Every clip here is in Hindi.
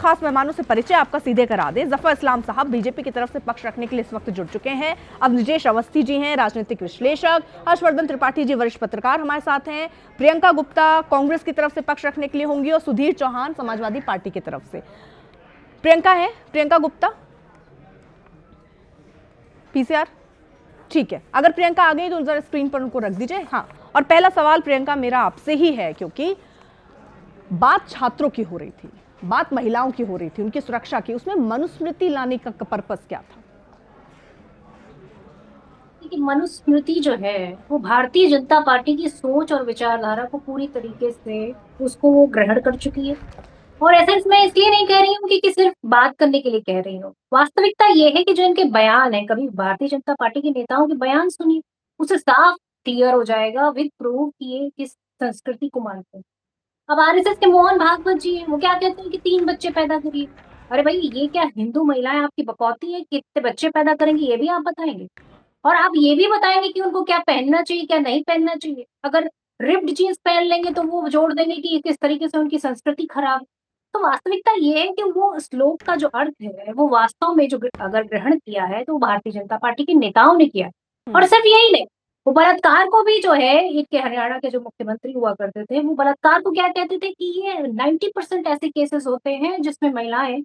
खास मेहमानों से परिचय आपका सीधे करा दें। जफर इस्लाम साहब बीजेपी की तरफ से पक्ष रखने के लिए इस वक्त जुड़ चुके हैं। अब निजेश अवस्थी जी हैं, राजनीतिक विश्लेषक। हर्षवर्धन त्रिपाठी जी, वरिष्ठ पत्रकार हमारे साथ हैं। प्रियंका गुप्ता कांग्रेस की तरफ से पक्ष रखने के लिए होंगी और सुधीर चौहान समाजवादी पार्टी की तरफ से। प्रियंका है, प्रियंका गुप्ता पीसीआर, ठीक है। अगर प्रियंका आ गई तो जरा स्क्रीन पर उनको रख दीजिए। हाँ, और पहला सवाल प्रियंका मेरा आपसे ही है, क्योंकि बात छात्रों की हो रही थी, बात महिलाओं की हो रही थी, उनकी सुरक्षा की, उसमें मनुस्मृति लाने का पर्पस क्या था? मनुस्मृति जो है वो भारतीय जनता पार्टी की सोच और विचारधारा को पूरी तरीके से उसको वो ग्रहण कर चुकी है। और ऐसा इसमें इसलिए नहीं कह रही हूँ कि सिर्फ बात करने के लिए कह रही हूँ। वास्तविकता ये है कि जो इनके बयान है, कभी भारतीय जनता पार्टी के नेताओं के बयान सुनिए, उसे साफ क्लियर हो जाएगा विद प्रूफ कि ये किस संस्कृति को मानते हैं। अब आरएसएस के मोहन भागवत जी हैं, वो क्या कहते हैं कि 3 बच्चे पैदा करिए। अरे भाई, ये क्या हिंदू महिलाएं आपकी बकौती है? कितने बच्चे पैदा करेंगी ये भी आप बताएंगे? और आप ये भी बताएंगे कि उनको क्या पहनना चाहिए, क्या नहीं पहनना चाहिए? अगर रिप्ड जीन्स पहन लेंगे तो वो जोड़ देंगे कि किस तरीके से उनकी संस्कृति खराब है। तो वास्तविकता ये है कि वो श्लोक का जो अर्थ है वो वास्तव में जो अगर ग्रहण किया है तो भारतीय जनता पार्टी के नेताओं ने किया। और सिर्फ यही नहीं, वो बलात्कार को भी जो है, इनके हरियाणा के जो मुख्यमंत्री हुआ करते थे, वो बलात्कार को क्या कहते थे कि ये 90% ऐसे केसेस होते हैं जिसमें महिलाएं,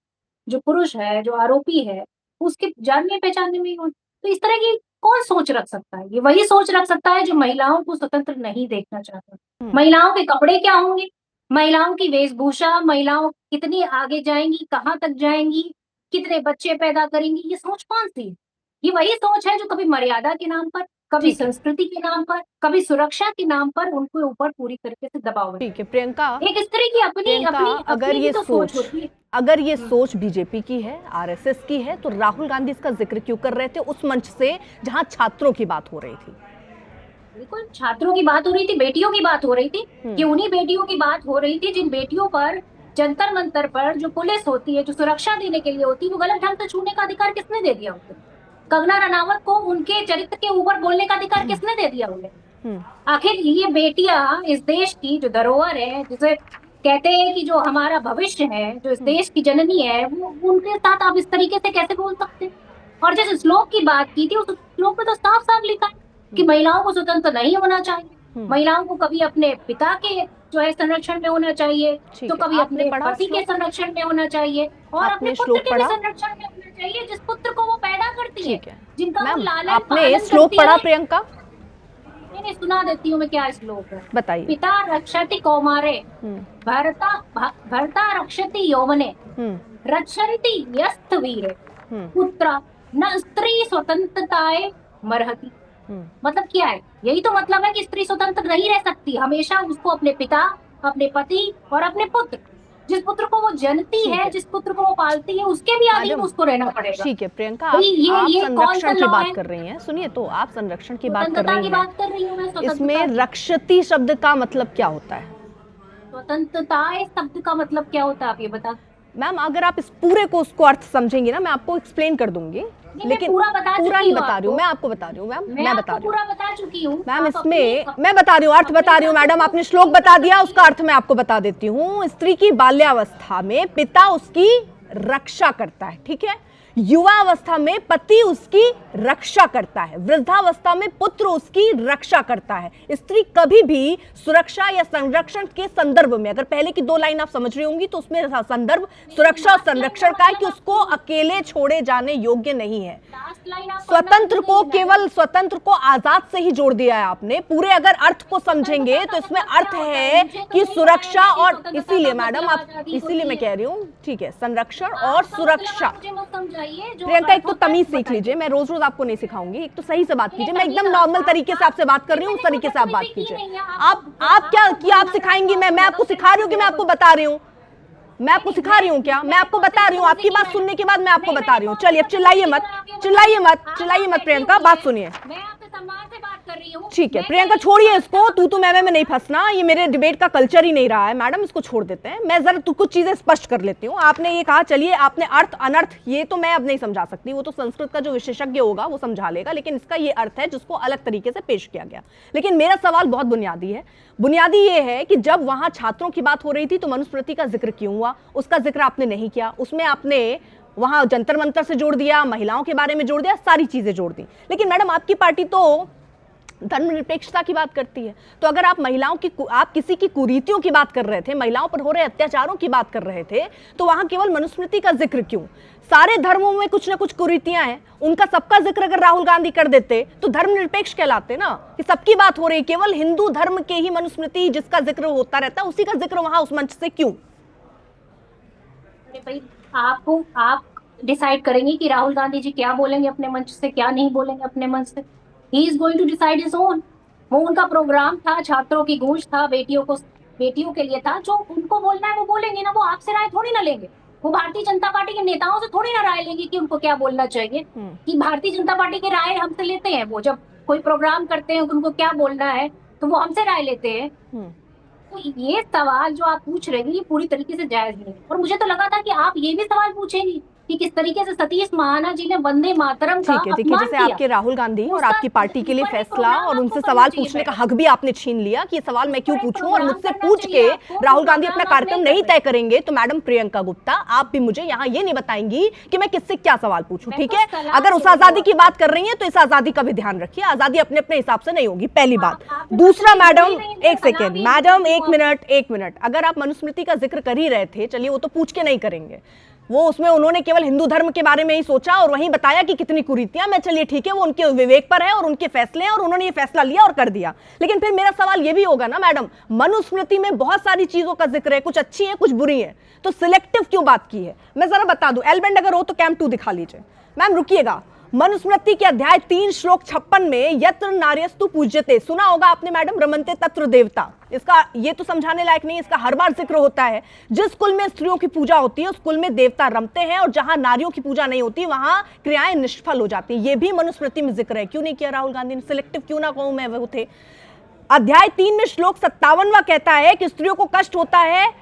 जो पुरुष है, जो आरोपी है, उसके जानने पहचानने में हो। तो इस तरह की कौन सोच रख सकता है? ये वही सोच रख सकता है जो महिलाओं को स्वतंत्र नहीं देखना चाहता। महिलाओं के कपड़े क्या होंगे, महिलाओं की वेशभूषा, महिलाओं कितनी आगे जाएंगी, कहाँ तक जाएंगी, कितने बच्चे पैदा करेंगी, ये सोच कौन सी है? ये वही सोच है जो कभी मर्यादा के नाम पर, कभी संस्कृति के नाम पर, कभी सुरक्षा के नाम पर उनके ऊपर पूरी तरीके से दबाव। ठीक है प्रियंका, एक स्त्री की अपनी अगर ये तो सोच होती है। अगर ये सोच बीजेपी की है, आरएसएस की है, तो राहुल गांधी इसका जिक्र क्यों कर रहे थे उस मंच से जहां छात्रों की बात हो रही थी? बिल्कुल, छात्रों की बात हो रही थी, बेटियों की बात हो रही थी, कि उन्हीं बेटियों की बात हो रही थी जिन बेटियों पर जंतर मंतर पर जो पुलिस होती है, जो सुरक्षा देने के लिए होती है, वो गलत ढंग से छूने का अधिकार किसने दे दिया उनको? कंगना रनावत को उनके चरित्र के ऊपर बोलने का अधिकार किसने दे दिया उन्हें? आखिर ये बेटियां इस देश की जो धरोहर है, जिसे कहते हैं कि जो हमारा भविष्य है, जो इस देश की जननी है, वो उनके साथ आप इस तरीके से कैसे बोल सकते? और जिस श्लोक की बात की थी, उस श्लोक में तो साफ साफ लिखा है कि महिलाओं को स्वतंत्र नहीं होना चाहिए, महिलाओं को कभी अपने पिता के जो है संरक्षण में होना चाहिए, तो कभी अपने पति के संरक्षण में होना चाहिए, और अपने पुत्र के भी संरक्षण में होना चाहिए, जिस पुत्र को वो पैदा करती है, जिनका वो लालन आपने श्लोक पढ़ा प्रियंका? नहीं, सुना देती हूँ मैं क्या श्लोक है, बताइए। पिता रक्षति कौमारे, भर्ता रक्षति यौवने, रक्षन्ति यस्त वीरे, पुत्र न स्त्री स्वतंत्रताए मरहति। मतलब क्या है? यही तो मतलब है कि स्त्री स्वतंत्र नहीं रह सकती, हमेशा उसको अपने पिता, अपने पति और अपने पुत्र, जिस पुत्र को वो जनती है, जिस पुत्र को वो पालती है, उसके भी अधीन उसको रहना पड़ेगा। ठीक है प्रियंका, आप संरक्षण की बात कर रही हैं, सुनिए तो, आप संरक्षण की बात कर रही हैं, इसमें रक्षति शब्द का मतलब क्या होता है? स्वतंत्रता शब्द का मतलब क्या होता है आप ये बता। मैम, अगर आप इस पूरे को उसको अर्थ समझेंगी ना, मैं आपको एक्सप्लेन कर दूंगी, लेकिन पूरा ही बता रही हूँ, मैं आपको बता रही हूँ मैम, मैं बता रही हूँ, पूरा बता चुकी हूँ मैम। इसमें मैं बता रही हूँ, अर्थ बता रही हूँ मैडम। आपने श्लोक बता दिया, उसका अर्थ मैं आपको बता देती हूँ। स्त्री की बाल्यावस्था में पिता उसकी रक्षा करता है, ठीक है। युवा अवस्था में पति उसकी रक्षा करता है, वृद्धावस्था में पुत्र उसकी रक्षा करता है। स्त्री कभी भी सुरक्षा या संरक्षण के संदर्भ में, अगर पहले की 2 लाइन आप समझ रही होंगी तो उसमें संदर्भ सुरक्षा और संरक्षण का है कि उसको अकेले छोड़े जाने योग्य नहीं है। स्वतंत्र को केवल स्वतंत्र को आजाद से ही जोड़ दिया है आपने। पूरे अगर अर्थ को समझेंगे तो इसमें अर्थ है कि सुरक्षा, और इसीलिए मैडम आप, इसीलिए मैं कह रही हूँ, ठीक है, संरक्षण और सुरक्षा। प्रियंका, एक तो तमीज सीख लीजिए, मैं रोज रोज आपको नहीं सिखाऊंगी, एक तो सही से बात कीजिए, मैं एकदम नॉर्मल तरीके से आपसे बात कर रही हूँ, उस तरीके से आप बात कीजिए। आप क्या किया, आप सिखाएंगी? मैं आपको सिखा रही हूँ कि मैं आपको बता रही हूँ? मैं आपको सिखा रही हूँ क्या? मैं आपको बता रही हूँ, आपकी बात सुनने के बाद मैं आपको बता रही हूँ। चलिए, अब चिल्लाइए मत, चिल्लाइए मत, चिल्लाइए मत प्रियंका, बात सुनिए। मैं आपसे सम्मान से बात कर रही हूँ। हूँ। ठीक है मैं प्रियंका, कह रही छोड़िए हूँ, इसको, तू तो मैं में नहीं फंसना, ये मेरे डिबेट का कल्चर ही नहीं रहा है मैडम, इसको छोड़ देते हैं। मैं जरा कुछ चीजें स्पष्ट कर लेती हूँ। आपने ये कहा, चलिए आपने अर्थ अनर्थ ये तो मैं अब नहीं समझा सकती, वो तो संस्कृत का जो विशेषज्ञ होगा वो समझा लेगा, लेकिन इसका ये अर्थ है जिसको अलग तरीके से पेश किया गया। लेकिन मेरा सवाल बहुत बुनियादी है। बुनियादी ये है कि जब वहां छात्रों की बात हो रही थी तो मनुस्मृति का जिक्र क्यों हुआ? उसका जिक्र आपने नहीं किया। उसमें आपने वहां जंतर मंतर से जोड़ दिया, महिलाओं के बारे में जोड़ दिया, सारी चीजें जोड़ दी। लेकिन मैडम आपकी पार्टी तो धर्मनिरपेक्षता की बात करती है। तो अगर आप महिलाओं की, आप किसी की कुरीतियों की बात कर रहे थे, महिलाओं पर हो रहे अत्याचारों की बात कर रहे थे, तो वहां केवल मनुस्मृति का जिक्र क्यों? सारे धर्मों में कुछ ना कुछ कुरीतियां हैं, उनका सबका जिक्र अगर राहुल गांधी कर देते तो धर्मनिरपेक्ष कहलाते ना, कि सबकी बात हो रही, केवल हिंदू धर्म के ही मनुस्मृति जिसका जिक्र होता रहता है उसी का जिक्र वहां उस मंच से क्यों? भाई आप डिसाइड करेंगे कि राहुल गांधी जी क्या बोलेंगे अपने मंच से, क्या नहीं बोलेंगे अपने मंच से। He is going to decide his own. वो उनका प्रोग्राम था, छात्रों की गूंज था, बेटियों के लिए था, जो उनको बोलना है वो बोलेंगे ना। वो आपसे राय थोड़ी ना लेंगे, वो भारतीय जनता पार्टी के नेताओं से थोड़ी ना राय लेंगे कि उनको क्या बोलना चाहिए। कि भारतीय जनता पार्टी की राय हमसे लेते हैं, वो जब कोई प्रोग्राम करते हैं उनको क्या बोलना है तो वो हमसे राय लेते हैं। तो ये सवाल जो आप पूछ रहे हैं ये पूरी तरीके से जायज नहीं है। और मुझे तो लगा था कि आप ये भी सवाल पूछेंगी कि किस तरीके से सतीश महाना जी ने वंदे मातरम का ठीक है, देखिए अपमान जैसे किया। आपके राहुल गांधी और उसका आपकी पार्टी के लिए ऊपर एक फैसला प्रोग्राम और उनसे आपको सवाल करना पूछने का चाहिए हक भी आपने छीन लिया कि ये सवाल मैं क्यों ऊपर एक पूछूं, और प्रोग्राम मुझसे करना पूछ के चाहिए आपको, राहुल गांधी प्रोग्राम अपना आप कार्यक्रम नहीं नहीं कर तय करेंगे तो मैडम प्रियंका गुप्ता आप भी मुझे यहाँ ये नहीं बताएंगी कि मैं किससे क्या सवाल पूछूं। मैं ठीक तो है, सलाह अगर उस दे रही आजादी हूँ की बात कर रही है तो इस आजादी का भी ध्यान रखिए। आजादी अपने अपने हिसाब से नहीं होगी, पहली बात। आपने दूसरा तो मैडम बोली नहीं, एक बना सेकेंड, भी मैडम है। एक मिनट, अगर आप मनुस्मृति का जिक्र कर ही रहे थे, चलिए वो तो पूछ के नहीं करेंगे, वो उसमें उन्होंने केवल हिंदू धर्म के बारे में ही सोचा और वहीं बताया कि कितनी कुरीतियां, मैं चलिए ठीक है, वो उनके विवेक पर है और उनके फैसले हैं और उन्होंने ये फैसला लिया और कर दिया। लेकिन फिर मेरा सवाल ये भी होगा ना मैडम, मनुस्मृति में बहुत सारी चीजों का जिक्र है, कुछ अच्छी है कुछ बुरी है, तो सिलेक्टिव क्यों बात की है? मैं जरा बता दूं, एलबेंड अगर हो तो कैम 2 दिखा लीजिए। मैम रुकिएगा, मनुस्मृति के अध्याय 3 श्लोक 56 में यत्र नार्यस्तु पूज्यते, सुना होगा आपने मैडम, रमन्ते तत्र देवता। इसका ये तो समझाने लायक नहीं, इसका हर बार जिक्र होता है। जिस कुल में स्त्रियों की पूजा होती है उस कुल में देवता रमते हैं, और जहां नारियों की पूजा नहीं होती वहां क्रियाएं निष्फल हो जाती है। ये भी मनुस्मृति में जिक्र है, क्यों नहीं किया राहुल गांधी ने? सिलेक्टिव क्यों ना कहूं मैं, वो थे। अध्याय 3 में श्लोक 57वां कहता है कि स्त्रियों को कष्ट होता है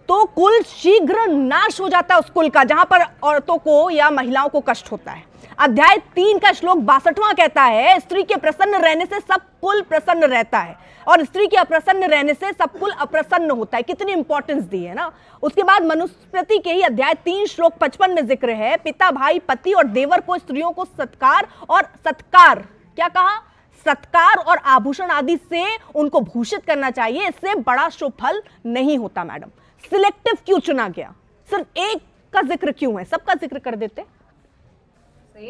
तो कुल शीघ्र नाश हो जाता है उस कुल का जहां पर औरतों को या महिलाओं को कष्ट होता है। अध्याय 3 का श्लोक 62वां कहता है स्त्री के प्रसन्न रहने से सब कुल प्रसन्न रहता है, और स्त्री के अप्रसन्न रहने से सब कुल अप्रसन्न होता है। कितनी इंपॉर्टेंस दी है ना। उसके बाद मनुस्मृति के ही अध्याय 3 श्लोक 55 में जिक्र है, पिता भाई पति और देवर को स्त्रियों को सत्कार क्या कहा, सत्कार और आभूषण आदि से उनको भूषित करना चाहिए, इससे बड़ा शुभ फल नहीं होता। मैडम सिलेक्टिव क्यों चुना गया? सिर्फ एक का जिक्र क्यों है? सबका जिक्र कर देते।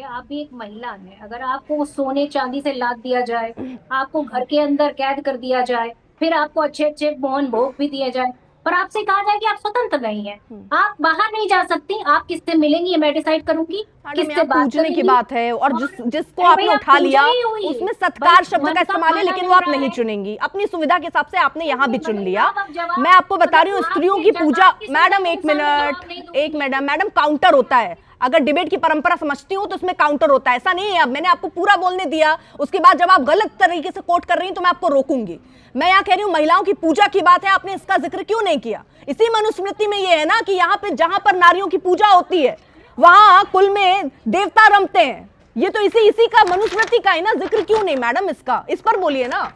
आप भी एक महिला हैं, अगर आपको सोने चांदी से लाद दिया जाए, आपको घर के अंदर कैद कर दिया जाए, फिर आपको अच्छे अच्छे मोहन भोग भी दिए जाए, पर आपसे कहा जाए कि आप स्वतंत्र नहीं है, आप बाहर नहीं जा सकती, आप किससे मिलेंगी ये मैं डिसाइड करूंगी, किससे बात पूजने की बात है, और जिसको अरे आपने भैया, उठा लिया पूजा ही हुई। उसमें सत्कार भाई, शब्द मन का का इस्तेमाल है, माना लेकिन मिल वो आप रहा नहीं है। चुनेंगी। अपनी सुविधा के हिसाब से आपने यहाँ भी चुन लिया। अब जवाब- मैं आपको बता रही हूँ, मतलब स्त्रियों आपके की जवाब पूजा। की मैडम सुनने एक के सामने जवाब नहीं मिनट, दूंगी। एक मिनट मैडम, काउंटर होता है। अगर डिबेट की परंपरा समझती हूँ तो इसमें काउंटर होता है, ऐसा नहीं है। अब मैंने आपको पूरा बोलने दिया, उसके बाद जब आप गलत तरीके से कोट कर रही हैं तो मैं आपको रोकूंगी। मैं यहाँ कह रही हूँ महिलाओं की पूजा की बात है, आपने इसका जिक्र क्यों नहीं किया? इसी मनुस्मृति में ये है ना कि यहाँ पे जहां पर नारियों की पूजा होती है वहां कुल में देवता रमते हैं। ये तो इसी का मनुस्मृति का है ना, जिक्र क्यों नहीं मैडम इसका? इस पर बोलिए ना।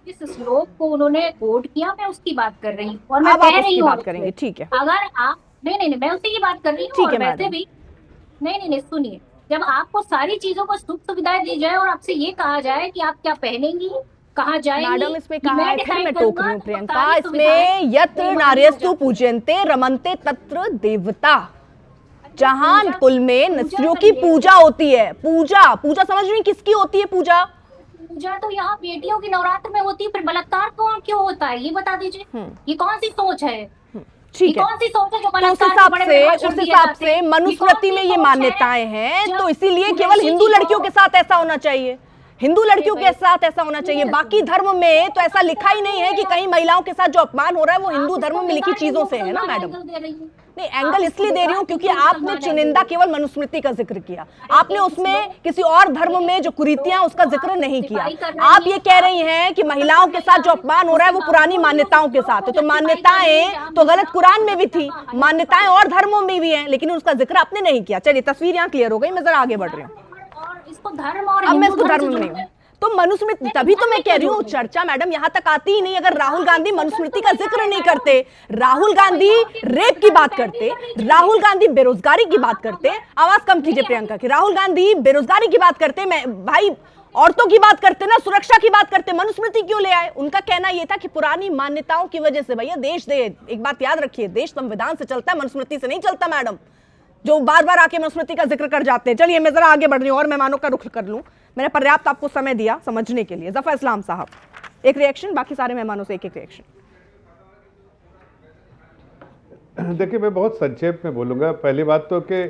इस श्लोक को उन्होंने कोट किया, मैं उसकी बात कर रही हूँ, और मैं अब कह आप रही उसकी हूँ बात करेंगे, ठीक है। अगर आप नहीं, मैं उसी की बात कर रही हूँ। ठीक और है वैसे मैडम। भी नहीं, सुनिए, जब आपको सारी चीजों को सुख सुविधाएं दी जाए और आपसे ये कहा जाए कि आप क्या पहनेंगी, कहाँ जाएंगी, मैडम इसमें ये कहा मैं है, फिर decide मैं टोक करूंगा, रही हूँ तो प्रियंका, सारी इसमें सुविधाएं यत्र बेईमानी हो नार्यस्तु जाती। पूजयन्ते रमन्ते तत्र देवता। जहां पूजा- कुल में पूजा स्त्रियों की करिए। पूजा होती है, पूजा समझ रही हैं? किसकी होती है पूजा? पूजा तो यहाँ बेटियों की नवरात्र में होती है, फिर बलात्कार कौन क्यों होता है ये बता दीजिए। ये कौन सी सोच है? ठीक है, कौन सी सोच है जो तो उस बलात्कार के हिसाब बड़े से बड़े भाषण दिए जाते हैं? मनुस्मृति में ये मान्यताएं हैं, तो इसीलिए केवल हिंदू लड़कियों के साथ ऐसा होना चाहिए, हिंदू लड़कियों के साथ ऐसा होना चाहिए। बाकी धर्म में तो ऐसा लिखा ही नहीं है कि कहीं महिलाओं के साथ जो अपमान हो रहा है वो हिंदू धर्म में लिखी चीजों से है ना मैडम। नहीं, एंगल इसलिए दे रही हूँ क्योंकि आपने चुनिंदा केवल मनुस्मृति का जिक्र किया, आपने उसमें किसी और धर्म में जो कुरीतियां उसका जिक्र नहीं किया। आप ये कह रही हैं कि महिलाओं के साथ जो अपमान हो रहा है वो पुरानी मान्यताओं के साथ है, तो मान्यताएं तो गलत कुरान में भी थी, मान्यताएं और धर्मों में भी हैं, लेकिन उसका जिक्र आपने नहीं किया। चलिए, तस्वीर यहाँ क्लियर हो गई, मैं जरा आगे बढ़ रही हूँ। और इसको धर्म और अब मैं इसको हिंदू धर्म से में जोड़ना नहीं, है। तो मनुस्मृति, तभी तो मैं कह रही हूँ चर्चा मैडम यहाँ तक आती ही नहीं अगर राहुल गांधी मनुस्मृति का जिक्र नहीं करते, राहुल गांधी रेप की बात करते, राहुल गांधी बेरोजगारी की बात करते। आवाज कम कीजिए प्रियंका की। राहुल गांधी बेरोजगारी की बात करते, मैं भाई औरतों की बात करते ना, सुरक्षा की बात करते, मनुस्मृति क्यों ले आए? उनका कहना यह था कि पुरानी मान्यताओं की वजह से। भैया देश दे, एक बात याद रखिए, देश संविधान से चलता है, मनुस्मृति से नहीं चलता मैडम, जो बार बार आके मनुस्मृति का जिक्र कर जाते हैं। चलिए मैं जरा आगे बढ़ रही हूँ और मेहमानों का रुख कर लूं, मैंने पर्याप्त आपको समय दिया समझने के लिए। जफर इस्लाम साहब, एक रिएक्शन, बाकी सारे मेहमानों से एक एक रिएक्शन। देखिए, मैं बहुत संक्षेप में बोलूँगा। पहली बात तो कि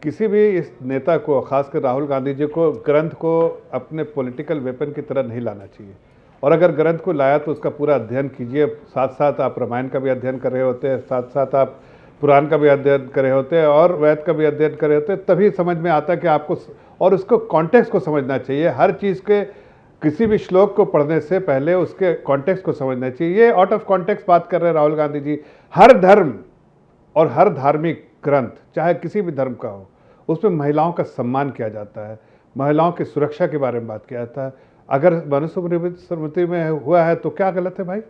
किसी भी इस नेता को, खासकर राहुल गांधी जी को, ग्रंथ को अपने पॉलिटिकल वेपन की तरह नहीं लाना चाहिए। और अगर ग्रंथ को लाया तो उसका पूरा अध्ययन कीजिए। साथ साथ आप रामायण का भी अध्ययन कर रहे होते हैं, साथ साथ आप पुराण का भी अध्ययन कर रहे होते हैं और वेद का भी अध्ययन कर रहे होते हैं, तभी समझ में आता है कि आपको, और उसको कॉन्टेक्स्ट को समझना चाहिए। हर चीज़ के, किसी भी श्लोक को पढ़ने से पहले उसके कॉन्टेक्स्ट को समझना चाहिए। ये आउट ऑफ कॉन्टेक्स्ट बात कर रहे हैं राहुल गांधी जी। हर धर्म और हर धार्मिक ग्रंथ, चाहे किसी भी धर्म का हो, उसमें महिलाओं का सम्मान किया जाता है, महिलाओं की सुरक्षा के बारे में बात किया जाता है। अगर मनुस्मृति में हुआ है तो क्या गलत है भाई?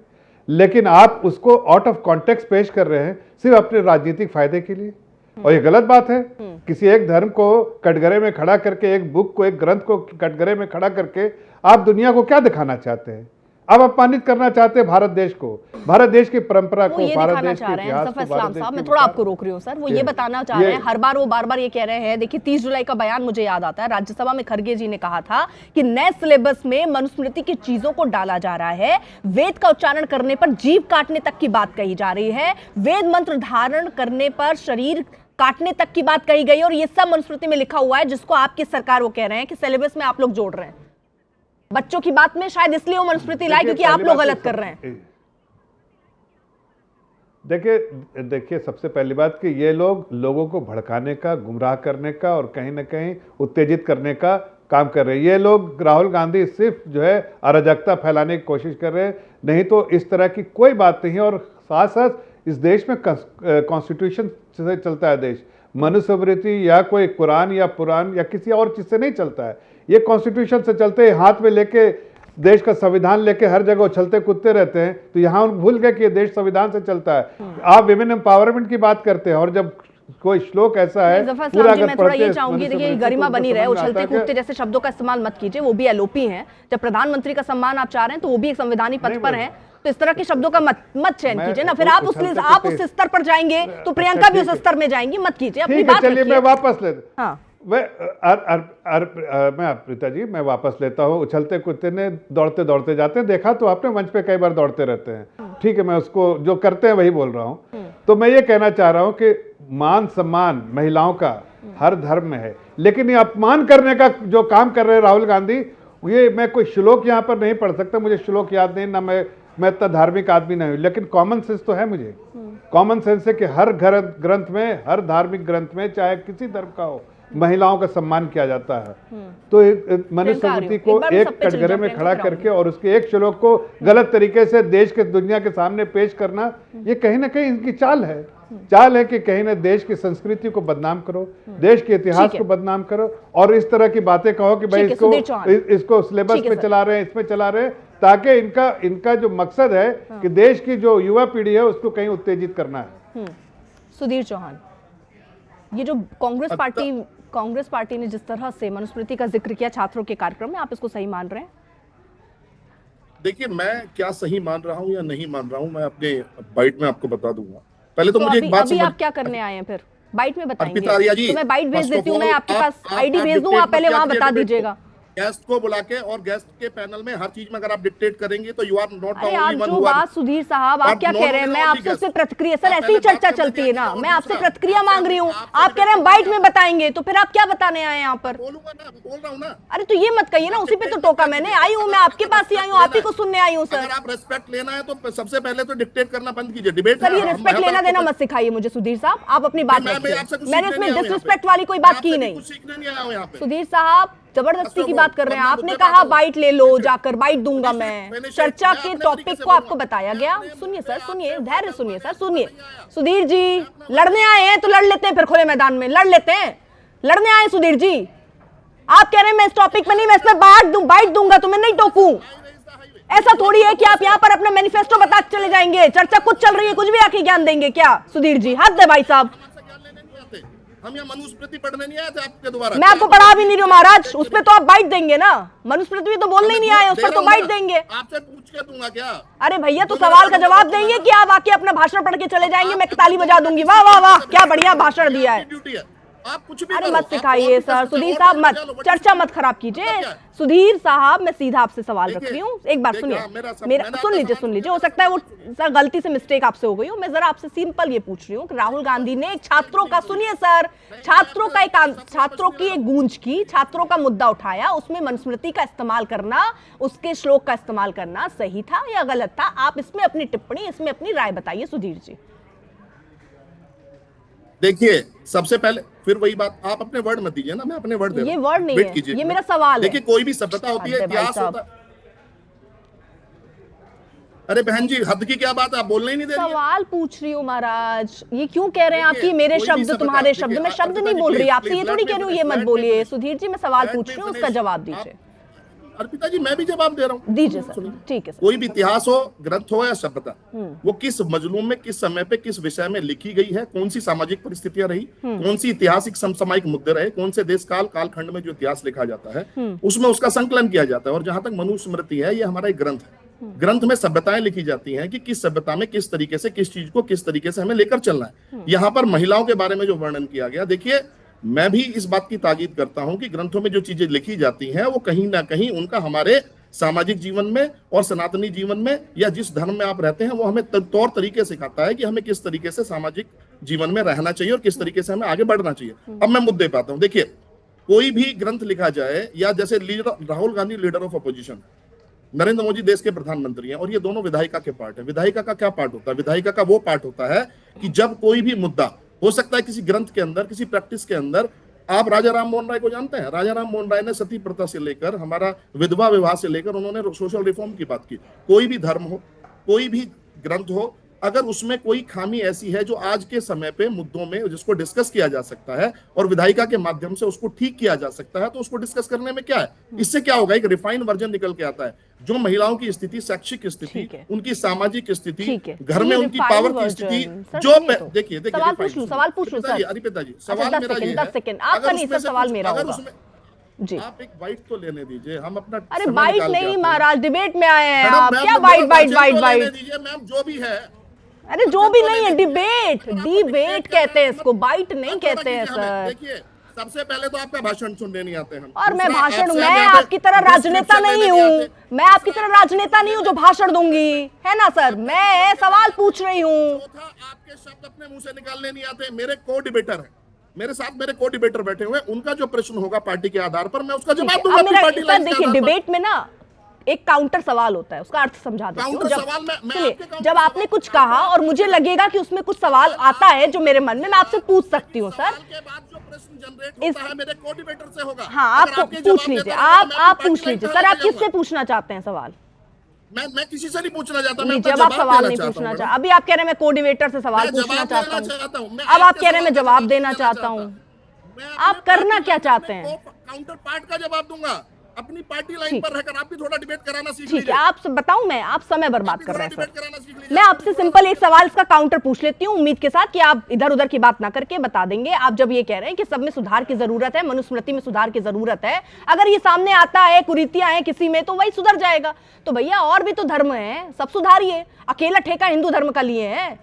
लेकिन आप उसको आउट ऑफ कॉन्टेक्स्ट पेश कर रहे हैं सिर्फ अपने राजनीतिक फायदे के लिए, और ये गलत बात है। किसी एक धर्म को कटघरे में खड़ा करके, एक बुक को, एक ग्रंथ को कटघरे में खड़ा करके आप दुनिया को क्या दिखाना चाहते हैं? आप अपमानित करना चाहते हैं भारत देश को, भारत देश की परंपरा को, भारत देश के इतिहास को। इस्लाम साहब, मैं थोड़ा आपको रोक रही हूँ सर, वो ये बताना चाह रहे हैं, हर बार वो बार बार ये कह रहे हैं। देखिए 30 जुलाई का बयान मुझे याद आता है, राज्यसभा में खड़गे जी ने कहा था कि नए सिलेबस में मनुस्मृति की चीजों को डाला जा रहा है, वेद का उच्चारण करने पर जीभ काटने तक की बात कही जा रही है, वेद मंत्र धारण करने पर शरीर काटने तक की बात कही गई, और ये सब मनुस्मृति में लिखा हुआ है, जिसको आपकी सरकार वो कह रहे हैं कि सिलेबस में आप लोग जोड़ रहे हैं। बच्चों की बात में शायद इसलिए वो मनुस्मृति लाए क्योंकि आप लोग गलत कर रहे हैं। देखिए सबसे पहली बात कि ये लोग लोगों को भड़काने का, गुमराह करने का और कहीं ना कहीं उत्तेजित करने का काम कर रहे हैं। ये लोग, राहुल गांधी सिर्फ जो है अराजकता फैलाने की कोशिश कर रहे हैं, नहीं तो इस तरह की कोई बात नहीं है। और साथ साथ इस देश में कॉन्स्टिट्यूशन से चलता है देश, मनुस्मृति या कोई कुरान या पुराण या किसी और चीज से नहीं चलता है। ये कॉन्स्टिट्यूशन से चलते हैं, हाथ में लेके देश का संविधान लेके हर जगह उछलते कूदते रहते हैं। तो यहाँ भूल गए कि ये देश संविधान से चलता है। आप विमेन एम्पावरमेंट की बात करते हैं, और जब कोई श्लोक ऐसा है पूरा अगर पढ़ते हैं, चाहूंगी देखिए गरिमा बनी रहे, उछलते कूदते जैसे शब्दों का इस्तेमाल मत कीजिए, वो भी एलओपी हैं। जब प्रधानमंत्री का सम्मान आप चाह रहे हैं तो वो भी एक संवैधानिक पद पर है, तो इस तरह के शब्दों का मत चयन कीजिए ना। फिर आप उस स्तर पर जाएंगे तो प्रियंका भी उस स्तर में जाएंगी, मत कीजिए अपनी बात। चलिए मैं वापस लेता, हाँ मैं प्रीता जी मैं वापस लेता हूँ। उछलते कूदते ने दौड़ते दौड़ते जाते हैं, देखा तो आपने मंच पे कई बार दौड़ते रहते हैं, ठीक है, मैं उसको जो करते हैं वही बोल रहा हूँ। तो मैं ये कहना चाह रहा हूँ कि मान सम्मान महिलाओं का हर धर्म में है, लेकिन ये अपमान करने का जो काम कर रहे हैं राहुल गांधी, ये मैं कोई श्लोक यहाँ पर नहीं पढ़ सकता, मुझे श्लोक याद नहीं, ना मैं इतना धार्मिक आदमी नहीं हूँ, लेकिन कॉमन सेंस तो है मुझे। कॉमन सेंस है कि हर ग्रंथ में, हर धार्मिक ग्रंथ में, चाहे किसी धर्म का हो, महिलाओं का सम्मान किया जाता है। तो मनुस्मृति को एक कटघरे में खड़ा करके और उसके एक श्लोक को गलत तरीके से देश के, दुनिया के सामने पेश करना, ये कहीं ना कहीं इनकी चाल है कि कहीं ना देश की संस्कृति को बदनाम करो, देश के इतिहास को बदनाम करो, और इस तरह की बातें कहो कि भाई इसको सिलेबस में चला रहे हैं, इसमें चला रहे हैं, ताकि इनका जो मकसद है कि देश की जो युवा पीढ़ी है उसको कहीं उत्तेजित करना है। सुधीर चौहान, ये जो कांग्रेस पार्टी ने जिस तरह से मनुस्मृति का जिक्र किया छात्रों के कार्यक्रम में, आप इसको सही मान रहे हैं? देखिए, मैं क्या सही मान रहा हूं या नहीं मान रहा हूं, मैं अपने बाइट में आपको बता दूंगा। पहले तो मुझे एक बात अभी आप क्या करने आए हैं? फिर बाइट में बताएंगे अर्पिता आर्या जी, तो मैं बाइट भेज देती हूँ, मैं आपके पास आईडी भेज दूँ, आप पहले वहां बता दीजिएगा। गेस्ट को बुला के और गेस्ट के पैनल में हर चीज में अगर आप डिक्टेट करेंगे तो यू आर नॉट द अरे आप ओनली वन जो हु बात सुधीर साहब आप क्या कह रहे हैं, मैं आपसे उस पर प्रतिक्रिया, सर ऐसी ही चर्चा चलती है ना, मैं आपसे प्रतिक्रिया मांग रही हूँ, आप कह रहे हैं बाइट में बताएंगे, तो फिर आप क्या बताने आए यहाँ पर? बोलूंगा ना, बोल रहा हूँ ना। अरे तो ये मत कहिए ना, उसी पे तो टोका मैंने, आई हूँ मैं आपके पास ही आई हूँ, आप ही को सुनने आई हूँ सर। अगर आप रेस्पेक्ट लेना है तो सबसे पहले तो डिक्टेट करना बंद कीजिए, डिबेट सर ये रिस्पेक्ट लेना देना मत सिखाइए मुझे सुधीर साहब, आप अपनी बात रखिए, मैंने इसमें डिसरिस्पेक्ट वाली कोई बात की नहीं। सीखने नहीं आया हूं यहाँ पे। सुधीर साहब जबरदस्ती की बात कर रहे हैं, आपने कहा बाइट ले लो जाकर, बाइट दूंगा मैं, चर्चा के टॉपिक को आपको बताया गया। सुनिए सर, सुनिए, धैर्य सुनिए सर, सुनिए सुधीर जी, लड़ने आए हैं तो लड़ लेते हैं, फिर खुले मैदान में लड़ लेते हैं, लड़ने आए सुधीर जी। आप कह रहे हैं मैं इस टॉपिक पे नहीं, मैं इसमें बाइट दूंगा तो मैं नहीं टोकूं, ऐसा थोड़ी है कि आप यहाँ पर अपना मैनिफेस्टो बता चले जाएंगे, चर्चा कुछ चल रही है कुछ भी आके ज्ञान देंगे क्या? सुधीर जी हद है भाई साहब, हम यहाँ मनुस्मृति पढ़ने नहीं आए थे आपके द्वारा। मैं आपको पढ़ा भी नहीं रही हूँ महाराज, उस पे तो आप बाइट देंगे ना, मनुस्मृति तो बोलने ही नहीं आए, उस पर तो बाइट देंगे। आपसे पूछ के दूंगा क्या? अरे भैया तो सवाल का जवाब देंगे कि आप आके अपना भाषण पढ़ के चले जाएंगे, मैं ताली बजा दूंगी, वाह वाह वाह क्या बढ़िया भाषण दिया है। ड्यूटी है, आप कुछ भी अरे करो, मत आप सिखाइए और सर, भी सुधीर और साहब भी मत, चलो, बट चर्चा मत खराब कीजिए। क्या है? सुधीर साहब मैं सीधा आपसे सवाल रख देखिए, रही हूँ, एक बार देखिए, सुनिए, हाँ, मेरा मेरा सुन लीजिए, हो सकता है वो सर गलती से मिस्टेक आपसे हो गई हो, मैं जरा आपसे सिंपल ये पूछ रही हूँ कि राहुल गांधी ने छात्रों का, सुनिए सर, छात्रों की एक गूंज की, छात्रों का मुद्दा उठाया, उसमें मनुस्मृति का इस्तेमाल करना, उसके श्लोक का इस्तेमाल करना सही था या गलत था? आप इसमें अपनी टिप्पणी, इसमें अपनी राय बताइए सुधीर जी। देखिए सबसे पहले फिर वही बात, आप अपने वर्ड मत दीजिए ना, मैं अपने वर्ड दे रहा ये हूं। वर्ड नहीं वेट है, कीजिए, ये मेरा सवाल है। देखिए कोई भी सभ्यता होती है, हद है भाई इतिहास साहब। होता है। अरे बहन जी हद की क्या बात है, आप बोलने ही नहीं दे रही हैं। सवाल पूछ रही हूँ महाराज, ये क्यों कह रहे हैं आप कि मेरे कोई भी शब्द सभ्यता- तुम्हारे शब्द, देखिए, मैं शब्द अर्पिता नहीं जी, बोल रही, please, आपसे ये please, थोड़ी let कह me रही हूँ ये finish, मत let me बोलिए। finish. सुधीर जी मैं सवाल Let पूछ me रही हूँ, finish. उसका जवाब दीजिए। अर्पिता जी मैं भी जवाब दे रहा हूँ, दीजिए सर, ठीक है सर। कोई भी इतिहास हो, ग्रंथ हो या सभ्यता, वो किस मजलूम में, किस समय पे, किस विषय में लिखी गई है, कौन सी सामाजिक परिस्थितियां रही, कौन सी ऐतिहासिक समसामयिक मुद्दे रहे, कौन से देश कालखंड में जो इतिहास लिखा जाता है उसमें उसका संकलन किया जाता है। और जहां तक मनुस्मृति है, ये हमारा एक ग्रंथ है। ग्रंथ में सभ्यताएं लिखी जाती हैं कि किस सभ्यता में किस तरीके से, किस चीज को किस तरीके से हमें लेकर चलना है। यहाँ पर महिलाओं के बारे में जो वर्णन किया गया, देखिए मैं भी इस बात की ताकीद करता हूं कि ग्रंथों में जो चीजें लिखी जाती हैं वो कहीं ना कहीं उनका हमारे सामाजिक जीवन में और सनातनी जीवन में या जिस धर्म में आप रहते हैं वो हमें तौर तरीके सिखाता है कि हमें किस तरीके से सामाजिक जीवन में रहना चाहिए और किस तरीके से हमें आगे बढ़ना चाहिए। अब मैं मुद्दे पे आता हूं। देखिए कोई भी ग्रंथ लिखा जाए, या जैसे Rahul Gandhi leader of opposition, Narendra Modi देश के प्रधानमंत्री हैं, और ये दोनों विधायिका के पार्ट है। विधायिका का क्या पार्ट होता है? विधायिका का वो पार्ट होता है कि जब कोई भी मुद्दा हो सकता है किसी ग्रंथ के अंदर, किसी प्रैक्टिस के अंदर, आप राजा राम मोहन राय को जानते हैं? राजा राम मोहन राय ने सती प्रथा से लेकर हमारा विधवा विवाह से लेकर उन्होंने सोशल रिफॉर्म की बात की। कोई भी धर्म हो, कोई भी ग्रंथ हो, अगर उसमें कोई खामी ऐसी है जो आज के समय पे मुद्दों में जिसको डिस्कस किया जा सकता है और विधायिका के माध्यम से उसको ठीक किया जा सकता है, तो उसको डिस्कस करने में क्या है? इससे क्या होगा? एक रिफाइंड वर्जन निकल के आता है। जो महिलाओं की स्थिति, शैक्षिक स्थिति, उनकी सामाजिक स्थिति, घर में उनकी पावर की स्थिति, जो देखिए सवाल पूछ लूं सर। अरिपिता जी सवाल मेरा ये है, 10 सेकंड आपका नहीं सर, सवाल मेरा होगा जी। आप एक बाइट तो लेने दीजिए, हम अपना अरे बाइट नहीं महाराज, डिबेट में आए हैं आप, क्या बाइट दीजिए मैम, जो भी है। अरे जो भी नहीं है, डिबेट कहते हैं इसको, बाइट नहीं कहते हैं सर। देखिए सबसे पहले तो आपका भाषण सुनने नहीं आते हम, और मैं भाषण, मैं आपकी तरह राजनेता नहीं हूँ, मैं आपकी तरह राजनेता नहीं हूँ जो भाषण दूंगी, है ना सर? मैं सवाल पूछ रही हूँ। आपके शब्द अपने मुंह से निकालने नहीं आते। मेरे को डिबेटर है, मेरे साथ मेरे को डिबेटर बैठे हुए, उनका जो प्रश्न होगा पार्टी के आधार पर मैं उसका जवाब दूंगा अपनी पार्टी लाइन के आधार पर। देखिए डिबेट में ना एक काउंटर सवाल होता है, उसका अर्थ समझा देती हूँ। जब आपने कुछ कहा और मुझे लगेगा कि उसमें कुछ सवाल आता है जो मेरे मन में, मैं आपसे पूछ सकती हूँ सर। हाँ आप पूछ लीजिए, आप पूछ लीजिए सर, आप किससे पूछना चाहते हैं सवाल? मैं किसी से नहीं पूछना चाहता। नहीं, जब आप सवाल नहीं पूछना चाहते, अभी आप कह रहे हैं मैं कोऑर्डिनेटर से सवाल पूछना चाहता हूँ, अब आप कह रहे हैं मैं जवाब देना चाहता हूँ। आप करना क्या चाहते हैं? काउंटर पार्ट का जवाब दूंगा अपनी पार्टी लाइन पर रहकर। आप भी थोड़ा डिबेट कराना सीख लीजिए। ठीक है, आप बताऊं मैं, आप समय बर्बाद कर रहे हैं सर। मैं आपसे सिंपल एक सवाल इसका काउंटर पूछ लेती हूँ, उम्मीद के साथ कि आप इधर उधर की बात ना करके बता देंगे। आप जब ये कह रहे हैं कि सब में सुधार की जरूरत है, मनुस्मृति में सुधार की जरूरत है, अगर ये सामने आता है कुरीतियां हैं किसी में तो वही सुधर जाएगा। तो भैया और भी तो धर्म है, सब सुधारिए, अकेला ठेका हिंदू धर्म का लिए है।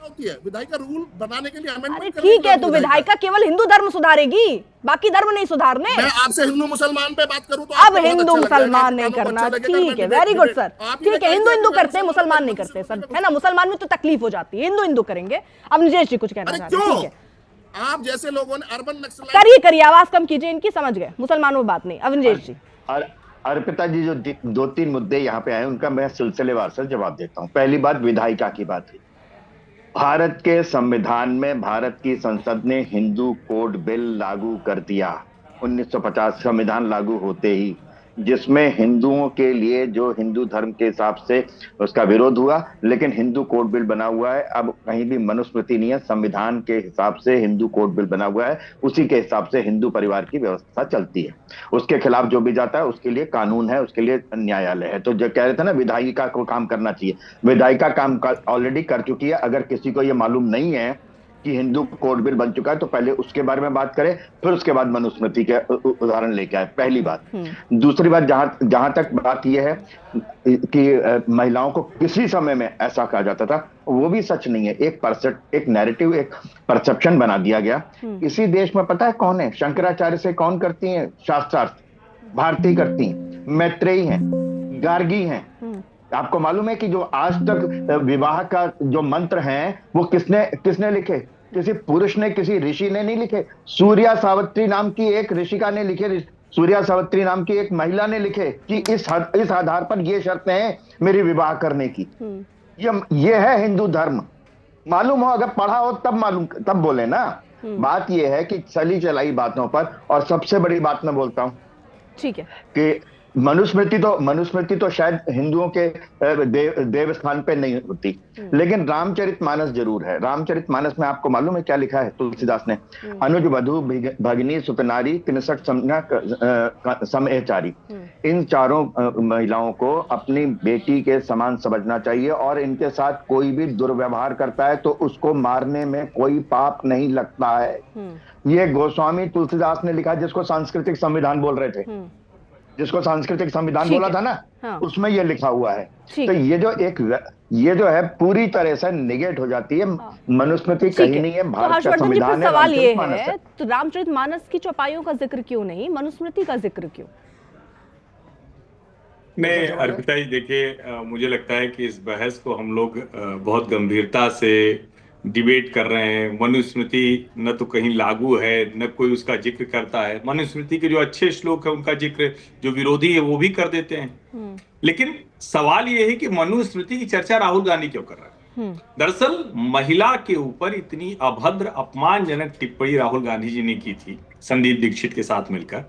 होती है, विधायिका रूल बनाने के लिए अरे अमेंडमेंट ठीक है, तो विधायिका केवल हिंदू धर्म सुधारेगी, बाकी धर्म नहीं सुधारने। मैं आपसे हिंदू मुसलमान पे बात करूं तो अब आपको बहुत हिंदू अच्छा लगेगा, मुसलमान आपके नहीं कानों को करना, अच्छा लगेगा, ठीक है, मैं वेरी गुड सर, आप ही ठीक है, बताइए हिंदू कि हिंदू मैं करते हैं, मुसलमान नहीं करते सर, है ना, मुसलमान में तो तकलीफ हो जाती है, हिंदू हिंदू करेंगे। अब निजेश जी कुछ कहना अरे चाह रहे हैं, क्यों? ठीक है, आप जैसे लोगों ने अर्बन नक्सलाइट करिए करिए, आवाज कम कीजिए इनकी, समझ गए, मुसलमानों में बात नहीं। अब निजेश जी। और अर्पिता जी, जो दो तीन मुद्दे यहाँ पे आए उनका मैं सिलसिलेवार से जवाब देता हूँ। पहली बात, विधायिका की बात है। भारत के संविधान में भारत की संसद ने हिंदू कोड बिल लागू कर दिया 1950 संविधान लागू होते ही, जिसमें हिंदुओं के लिए जो हिंदू धर्म के हिसाब से उसका विरोध हुआ, लेकिन हिंदू कोड बिल बना हुआ है। अब कहीं भी मनुस्मृति नहीं है, संविधान के हिसाब से हिंदू कोड बिल बना हुआ है, उसी के हिसाब से हिंदू परिवार की व्यवस्था चलती है। उसके खिलाफ जो भी जाता है उसके लिए कानून है, उसके लिए न्यायालय है। तो जो कह रहे थे ना विधायिका को काम करना चाहिए, विधायिका काम ऑलरेडी कर चुकी है। अगर किसी को ये मालूम नहीं है कि हिंदू कोड बिल बन चुका है तो पहले उसके बारे में बात करें, फिर उसके बाद मनुस्मृति के उदाहरण लेके आए, पहली बात। दूसरी बात, जहां तक बात यह है कि महिलाओं को किसी समय में ऐसा कहा जाता था, वो भी सच नहीं है। एक नैरेटिव, एक परसेप्शन बना दिया गया। इसी देश में पता है कौन है शंकराचार्य से कौन करती है शास्त्रार्थ? भारती करती हैं, मैत्रेयी हैं, गार्गी हैं। आपको मालूम है कि जो आज तक विवाह का जो मंत्र हैं वो किसने लिखे? किसी पुरुष ने, किसी ऋषि ने नहीं लिखे। सूर्या सावित्री नाम की एक ऋषिका ने लिखे, सूर्या सावित्री नाम की एक महिला ने लिखे कि इस आधार पर ये शर्तें हैं मेरी विवाह करने की। ये है हिंदू धर्म। मालूम हो, अगर पढ़ा हो तब मालूम, तब बोले ना। बात ये है कि चली चलाई बातों पर, और सबसे बड़ी बात मैं बोलता हूं, ठीक है, कि मनुस्मृति तो शायद हिंदुओं के देव स्थान पे नहीं होती, लेकिन रामचरितमानस जरूर है। रामचरितमानस में आपको मालूम है क्या लिखा है तुलसीदास ने? अनुज वधु भगिनी सुतनारी 63 समएचारी। इन चारों महिलाओं को अपनी बेटी के समान समझना चाहिए, और इनके साथ कोई भी दुर्व्यवहार करता है तो उसको मारने में कोई पाप नहीं लगता है। ये गोस्वामी तुलसीदास ने लिखा, जिसको सांस्कृतिक संविधान बोल रहे थे, जिसको सांस्कृतिक संविधान बोला था ना, हाँ। उसमें ये लिखा हुआ है। तो ये जो है पूरी तरह से निगेट हो जाती है। मनुस्मृति कहीं नहीं है, भारत का संविधान है, सवाल ये रामचरितमानस है, तो रामचरितमानस की चौपाइयों का जिक्र क्यों नहीं, मनुस्मृति का जिक्र क्यों? नहीं अर्पिता जी, देखिए मुझे लगता है कि इस बहस को हम लोग बहुत गंभीरता से डिबेट कर रहे हैं। मनुस्मृति न तो कहीं लागू है, न कोई उसका जिक्र करता है। मनुस्मृति के जो अच्छे श्लोक है उनका जिक्र जो विरोधी है वो भी कर देते हैं। लेकिन सवाल ये है कि मनुस्मृति की चर्चा राहुल गांधी क्यों कर रहा है? दरअसल महिला के ऊपर इतनी अभद्र अपमानजनक टिप्पणी राहुल गांधी जी ने की थी संदीप दीक्षित के साथ मिलकर।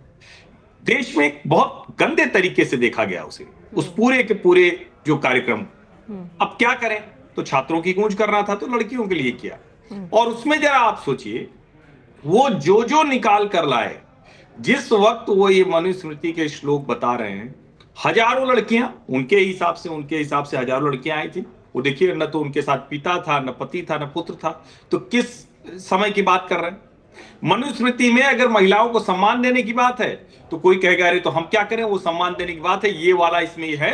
देश में बहुत गंदे तरीके से देखा गया उसे, उस पूरे के पूरे जो कार्यक्रम। अब क्या करें, तो छात्रों की गूंज करना था तो लड़कियों के लिए किया। और उसमें जरा आप सोचिए, वो जो निकाल कर लाए, जिस वक्त वो ये मनुस्मृति के श्लोक बता रहे हैं, हजारों लड़कियां उनके हिसाब से हजारों लड़कियां आई थी। वो देखिए, न तो उनके साथ पिता था, न पति था, न पुत्र था। तो किस समय की बात कर रहे हैं? मनुस्मृति में अगर महिलाओं को सम्मान देने की बात है तो कोई कहेगा अरे तो हम क्या करें, वो सम्मान देने की बात है, ये वाला इसमें है।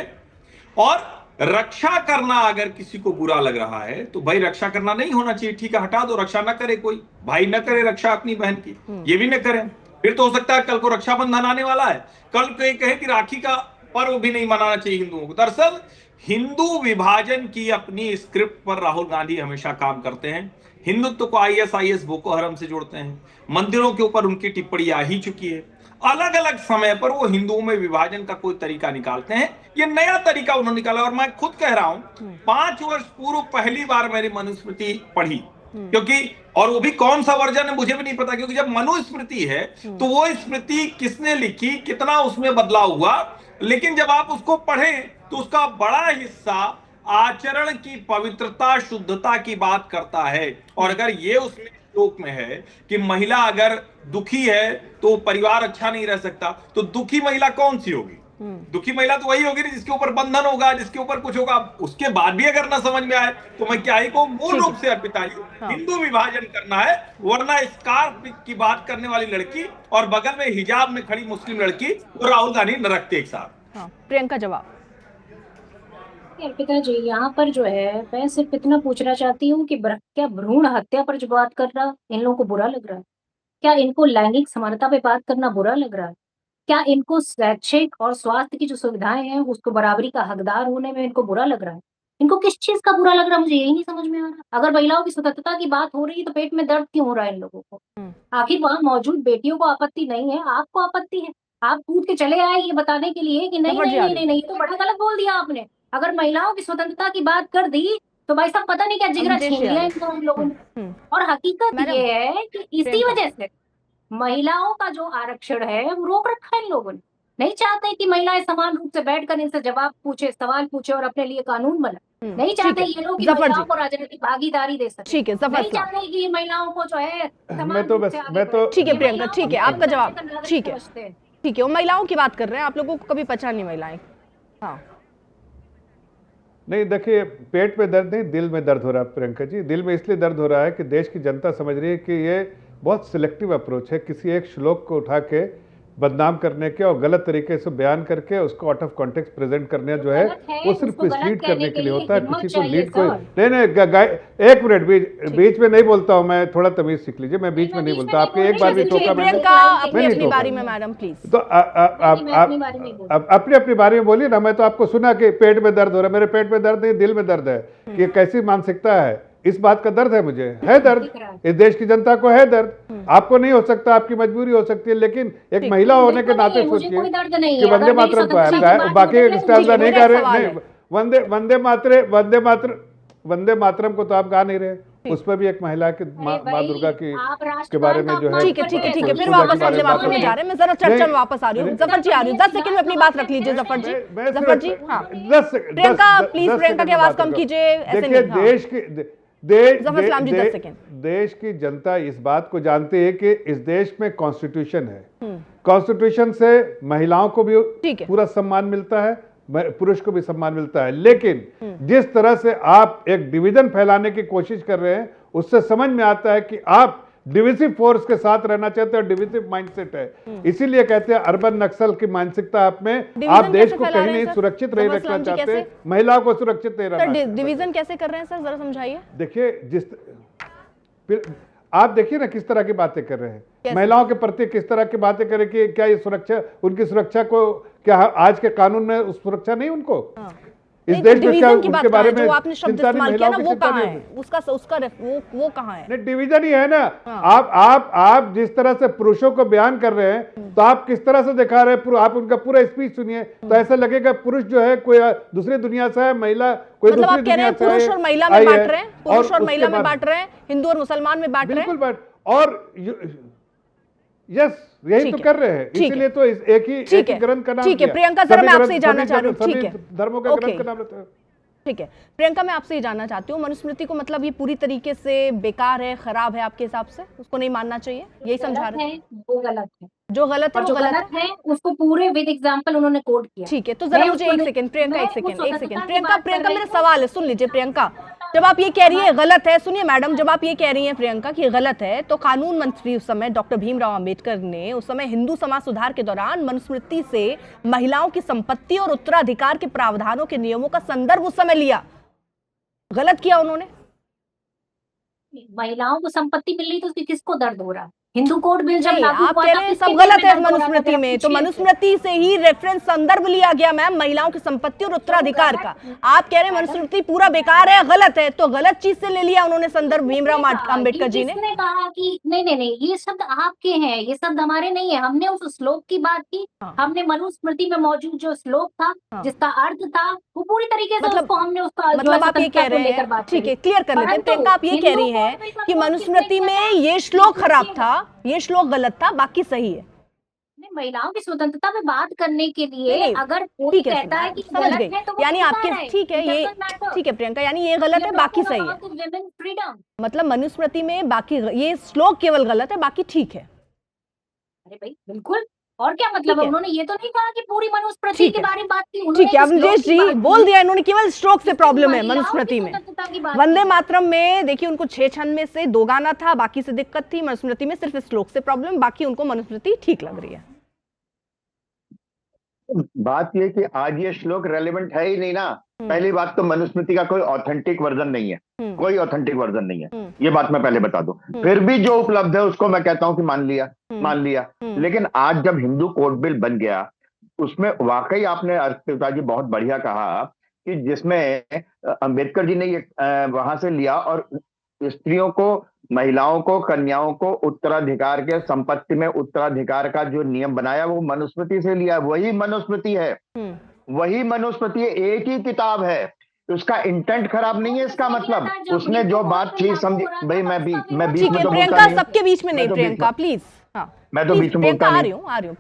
और रक्षा करना अगर किसी को बुरा लग रहा है तो भाई रक्षा करना नहीं होना चाहिए, ठीक है, हटा दो, रक्षा ना करे, कोई भाई ना करे रक्षा अपनी बहन की, ये भी ना करें। फिर तो हो सकता है कल को रक्षाबंधन आने वाला है, कल कोई कहे कि राखी का पर्व भी नहीं मनाना चाहिए हिंदुओं को। दरअसल हिंदू विभाजन की अपनी स्क्रिप्ट पर राहुल गांधी हमेशा काम करते हैं। हिंदुत्व को ISIS बोको हरम से जोड़ते हैं। मंदिरों के ऊपर उनकी टिप्पणी आ ही चुकी है। अलग अलग समय पर वो हिंदुओं में विभाजन का कोई तरीका निकालते हैं। ये नया तरीका उन्होंने निकाला, और मैं खुद कह रहा हूं 5 वर्ष पूर्व पहली बार मैंने मनुस्मृति पढ़ी, क्योंकि और वो भी कौन सा वर्जन है मुझे भी नहीं पता, क्योंकि जब मनुस्मृति है तो वो स्मृति किसने लिखी, कितना उसमें बदलाव हुआ, लेकिन जब आप उसको पढ़ें तो उसका बड़ा हिस्सा आचरण की पवित्रता, शुद्धता की बात करता है। और अगर ये उसमें श्लोक में है कि महिला अगर दुखी है तो परिवार अच्छा नहीं रह सकता, तो दुखी महिला कौन सी होगी? दुखी महिला तो वही होगी जिसके ऊपर बंधन होगा, जिसके ऊपर कुछ होगा। उसके बाद भी अगर ना समझ में आए तो मैं क्या ही को मूल रूप से अर्पिता जी, हिंदू विभाजन करना है, वरना स्कार्फ की बात करने वाली लड़की और बगल में हिजाब में खड़ी मुस्लिम लड़की वो राहुल गांधी न रखते एक साथ। प्रियंका जवाब। अर्पिता जी, यहाँ पर जो है मैं सिर्फ इतना पूछना चाहती हूँ कि क्या भ्रूण हत्या पर जो बात कर रहा इन लोगों को बुरा लग रहा है? क्या इनको लैंगिक समानता पे बात करना बुरा लग रहा है? क्या इनको स्वैच्छिक और स्वास्थ्य की जो सुविधाएं हैं उसको बराबरी का हकदार होने में इनको बुरा लग रहा है? इनको किस चीज का बुरा लग रहा है, मुझे यही नहीं समझ में आ रहा। अगर महिलाओं की स्वतंत्रता की बात हो रही है तो पेट में दर्द क्यों हो रहा है इन लोगों को? आखिर वहां मौजूद बेटियों को आपत्ति नहीं है, आपको आपत्ति है। आप कूद के चले आए ये बताने के लिए कि नहीं समझ नहीं आ नहीं रही नहीं नहीं, तो बड़ा गलत बोल दिया आपने। अगर महिलाओं की स्वतंत्रता की बात कर दी तो भाई साहब पता नहीं क्या जिगरा अंकुश छीन लिया यादव। इन लोगों ने। हम्म, और हकीकत मैडम ये है कि इसी प्रियंका वजह से महिलाओं का जो आरक्षण है वो रोक रखा है इन लोगों ने। नहीं चाहते कि महिलाएं समान रूप से बैठकर इनसे जवाब पूछे, सवाल पूछे और अपने लिए कानून बनाए। नहीं ठीक चाहते है ये लोग कि जफर महिलाओं जी, को राजनीतिक भागीदारी दे सके। ठीक है जफर नहीं इस्लाम, चाहते कि महिलाओं को जो है मैं समान तो रूप बस से आगे मैं तो बढ़े। ठीक है ये प्रियंका, महिलाओं ठीक को है आपका दर्जे जवाब, का नागरिक ठीक है समझते हैं। ठीक है, वो महिलाओं की बात कर रहे हैं, आप लोगों को कभी पचा नहीं महिलाएं। हाँ नहीं, देखिए पेट में दर्द नहीं, दिल में दर्द हो रहा है प्रियंका जी। दिल में इसलिए दर्द हो रहा है कि देश की जनता समझ रही है कि ये बहुत सिलेक्टिव अप्रोच है, किसी एक श्लोक को उठा के बदनाम करने के और गलत तरीके से बयान करके उसको आउट ऑफ कॉन्टेक्स्ट प्रेजेंट करने जो है गलत है, वो सिर्फ उसको गलत मिसलीड कहने करने के के लिए लिए होता है। हिम्मत किसी को चाहिए लीड कोई सर। नहीं नहीं, एक मिनट बीच में नहीं बोलता हूँ मैं, थोड़ा तमीज सीख लीजिए। मैं बीच में नहीं बोलता, आपके एक बार भी ठीक है टोका मैंने प्रियंका, अपनी नहीं अपनी टोका। बारी में मैडम प्लीज। तो मैं अपनी बारे में बोल अब अपनी अपनी बारे में बोलिए ना। मैं तो आपको सुना कि पेट में दर्द हो रहा है, मेरे पेट में दर्द नहीं, दिल में दर्द है। कि कैसी मानसिकता है, इस बात का दर्द है, मुझे है दर्द, दिख रहा है। इस देश की जनता को है दर्द। आपको नहीं हो सकता, आपकी मजबूरी हो सकती है, लेकिन एक महिला होने के बिल्कुल नाते नहीं है, मुझे सोचिए कोई दर्द नहीं कि है। वंदे अगर मेरी मातरम को स्वतंत्रता है, की बात बाकी हो एक रही है, स्टैंजा मुझे नहीं मेरा गा रहे, सवाल नहीं है। वंदे मातरम को तो आप गा नहीं रहे। उसमें भी एक महिला की माँ भाई, दुर्गा की आप के राष्ट्रगान बारे का में जो है अपमान ठीक है ठीक है ठीक है, फिर पूजा के वापस बारे वंदे में बात मातरम में होती जा है। रहे हैं। मैं जरा चर्चा में नहीं, वापस आ रही हूँ। नहीं, जफर जी आ रही हूँ, 10 सेकंड में अपनी बात रख लीजिए जफर जी। मैं जफर जी सिर्फ हाँ 10 प्रियंका प्लीज, प्रियंका की आवाज कम कीजिए, ऐसे देखिए नहीं। हाँ। देश की जफर इस्लाम जी, 10 सेकंड। देश की जनता इस बात को जानती है कि इस देश में कॉन्स्टिट्यूशन है। कॉन्स्टिट्यूशन से महिलाओं को भी ठीक है। पूरा सम्मान मिलता है, पुरुष को भी सम्मान मिलता है। लेकिन जिस तरह से आप एक डिवीजन फैलाने की कोशिश कर रहे हैं, उससे समझ में आता है कि आप डिविसिव फोर्स के साथ रहना चाहते हैं और डिविसिव माइंडसेट है। इसीलिए कहते हैं अर्बन नक्सल की मानसिकता आप में, आप डिवीजन देश कैसे को फैला कहीं रहे हैं नहीं सर? सुरक्षित नहीं जफर रखना इस्लाम जी चाहते, कैसे? महिलाओं को सुरक्षित नहीं सर रखना। डिवीजन कैसे कर रहे हैं सर, जरा समझाइए। देखिए फिर आप देखिए ना किस तरह की बातें कर रहे हैं, कैसे? महिलाओं के प्रति किस तरह की बातें करें कि क्या ये सुरक्षा, उनकी सुरक्षा को क्या आज के कानून में उस सुरक्षा नहीं उनको? इस नहीं, देश तो में क्या डिवीजन की बात उनके बारे करें, में जो आपने शब्द चिंता नहीं, इस्तेमाल किया ना, महिलाओं की वो चिंता कहाँ नहीं है? होती? वो कहाँ है? नहीं, डिवीजन ही है ना। हाँ। आप जिस तरह से पुरुषों को बयान कर रहे हैं, तो आप किस तरह से दिखा रहे हैं, आप उनका पूरा स्पीच सुनिए तो ऐसा लगेगा पुरुष जो है कोई दूसरी दुनिया से है, महिला कोई मतलब दूसरी आप कह रहे दुनिया हैं से पुरुष है, और महिला में आई बांट है। रहे हैं, पुरुष और महिला उसके में बाद- बांट रहे हैं, हिंदू और मुसलमान में बांट रहे हैं। बिल्कुल बात। और यस, यही ठीक तो है, कर रहे हैं। ठीक है। इसीलिए तो एक ही ग्रंथ का नाम ठीक है दिया। प्रियंका, जरा सभी मैं आपसे ग्रंथ- ही जानना सभी चाह रही हूँ। सभी ठीक है, धर्मों का ओके। ग्रंथ का नाम रहता है। ठीक है प्रियंका, मैं आपसे ही जानना चाहती हूँ, मनुस्मृति को मतलब ये पूरी तरीके से बेकार है, खराब है आपके हिसाब से, उसको नहीं मानना चाहिए, यही समझा रहे हैं? वो गलत है, जो गलत है और वो जो गलत गलत है। है उसको पूरे विद एग्जाम्पल उन्होंने कोट किया। ठीक है, तो जरा मैं मुझे उसको एक नहीं- सेकंड प्रियंका, मैं एक सेकंड उसको स्वतंत्रता की प्रियंका, बात कर प्रियंका रही मेरा हूँ। सवाल है, सुन लीजिए प्रियंका। जब आप ये कह रही है गलत है, सुनिए मैडम, जब आप ये कह रही हैं प्रियंका कि गलत है, तो कानून मंत्री उस समय डॉक्टर भीमराव अंबेडकर ने उस समय हिंदू समाज सुधार के दौरान मनुस्मृति से महिलाओं की संपत्ति और उत्तराधिकार के प्रावधानों के नियमों का संदर्भ उस समय लिया। गलत किया उन्होंने। महिलाओं को संपत्ति मिल रही तो उसकी किसको दर्द हो रहा? हिंदू कोड बिल जब नहीं, लागू आप हुआ कह था, रहे हैं किसके सब दिल गलत में है दर्द हो रहा था? मनुस्मृति जरा में, तो पूछिए। मनुस्मृति से ही रेफरेंस संदर्भ लिया गया मैम, महिलाओं की संपत्ति और उत्तराधिकार का। आप कह रहे हैं मनुस्मृति पूरा बेकार है, गलत है, तो गलत चीज से ले लिया उन्होंने संदर्भ भीमराव अंबेडकर जी ने। किसने कहा कि नहीं नहीं नहीं, ये शब्द आपके हैं, ये शब्द हमारे नहीं है। हमने उस श्लोक की बात की, हाँ। हमने मनुस्मृति में मौजूद जो श्लोक था, हाँ। जिसका अर्थ था, वो पूरी तरीके से मतलब- उसको हमने उसका मतलब आप ये कह रहे हैं, ठीक है क्लियर कर लेते हैं प्रियंका, आप ये कह रही हैं कि मनुस्मृति में ये श्लोक खराब था, ये श्लोक गलत था, बाकी सही है। महिलाओं की स्वतंत्रता पे बात करने के लिए नहीं, अगर कोई ठीक है, कहता है कि समझ गलत गई, है तो वो यानी बेकार आपके ठीक है, ये ठीक है प्रियंका, यानी ये गलत है, बाकी सही है। फ्रीडम, मतलब मनुस्मृति में बाकी ये श्लोक केवल गलत है, बाकी ठीक है। अरे भाई बिल्कुल, और क्या मतलब ठीक है? है। उन्होंने ये तो नहीं कहा कि पूरी मनुस्मृति ठीक के है। बारे में बात की, उन्होंने ठीक है, अब एक श्लोक निजेश की जी बात की, बोल दिया इन्होंने, केवल स्ट्रोक से प्रॉब्लम है महिलाओं की मनुस्मृति में। स्वतंत्रता की बात वंदे की। मातरम में देखिए उनको 6 छंद में से 2 गाना था, बाकी से दिक्कत थी। मनुस्मृति में सिर्फ श्लोक से प्रॉब्लम, बाकी उनको मनुस्मृति ठीक लग रही है। बात ये कि आज ये श्लोक रेलेवेंट है ही नहीं ना। पहली बात तो मनुस्मृति का कोई ऑथेंटिक वर्जन नहीं है, कोई ऑथेंटिक वर्जन नहीं है, ये बात मैं पहले बता दूं। फिर भी जो उपलब्ध है उसको मैं कहता हूं कि मान लिया। लेकिन आज जब हिंदू कोड बिल बन गया, उसमें वाकई आपने अर्पिता जी बहुत बढ़िया कहा कि जिसमें अंबेडकर जी ने ये वहां से लिया और स्त्रियों को, महिलाओं को, कन्याओं को उत्तराधिकार के, संपत्ति में उत्तराधिकार का जो नियम बनाया वो मनुस्मृति से लिया। वही मनुस्मृति है, वही मनुस्मृति, एक ही किताब है। उसका इंटेंट खराब नहीं है, इसका मतलब उसने जो बात ठीक समझी। भाई मैं बीच में तो बोलता प्रियंका, नहीं, सबके बीच में नहीं प्रियंका, प्लीज। मैं तो बीच में बोलता नहीं। आ रही हूं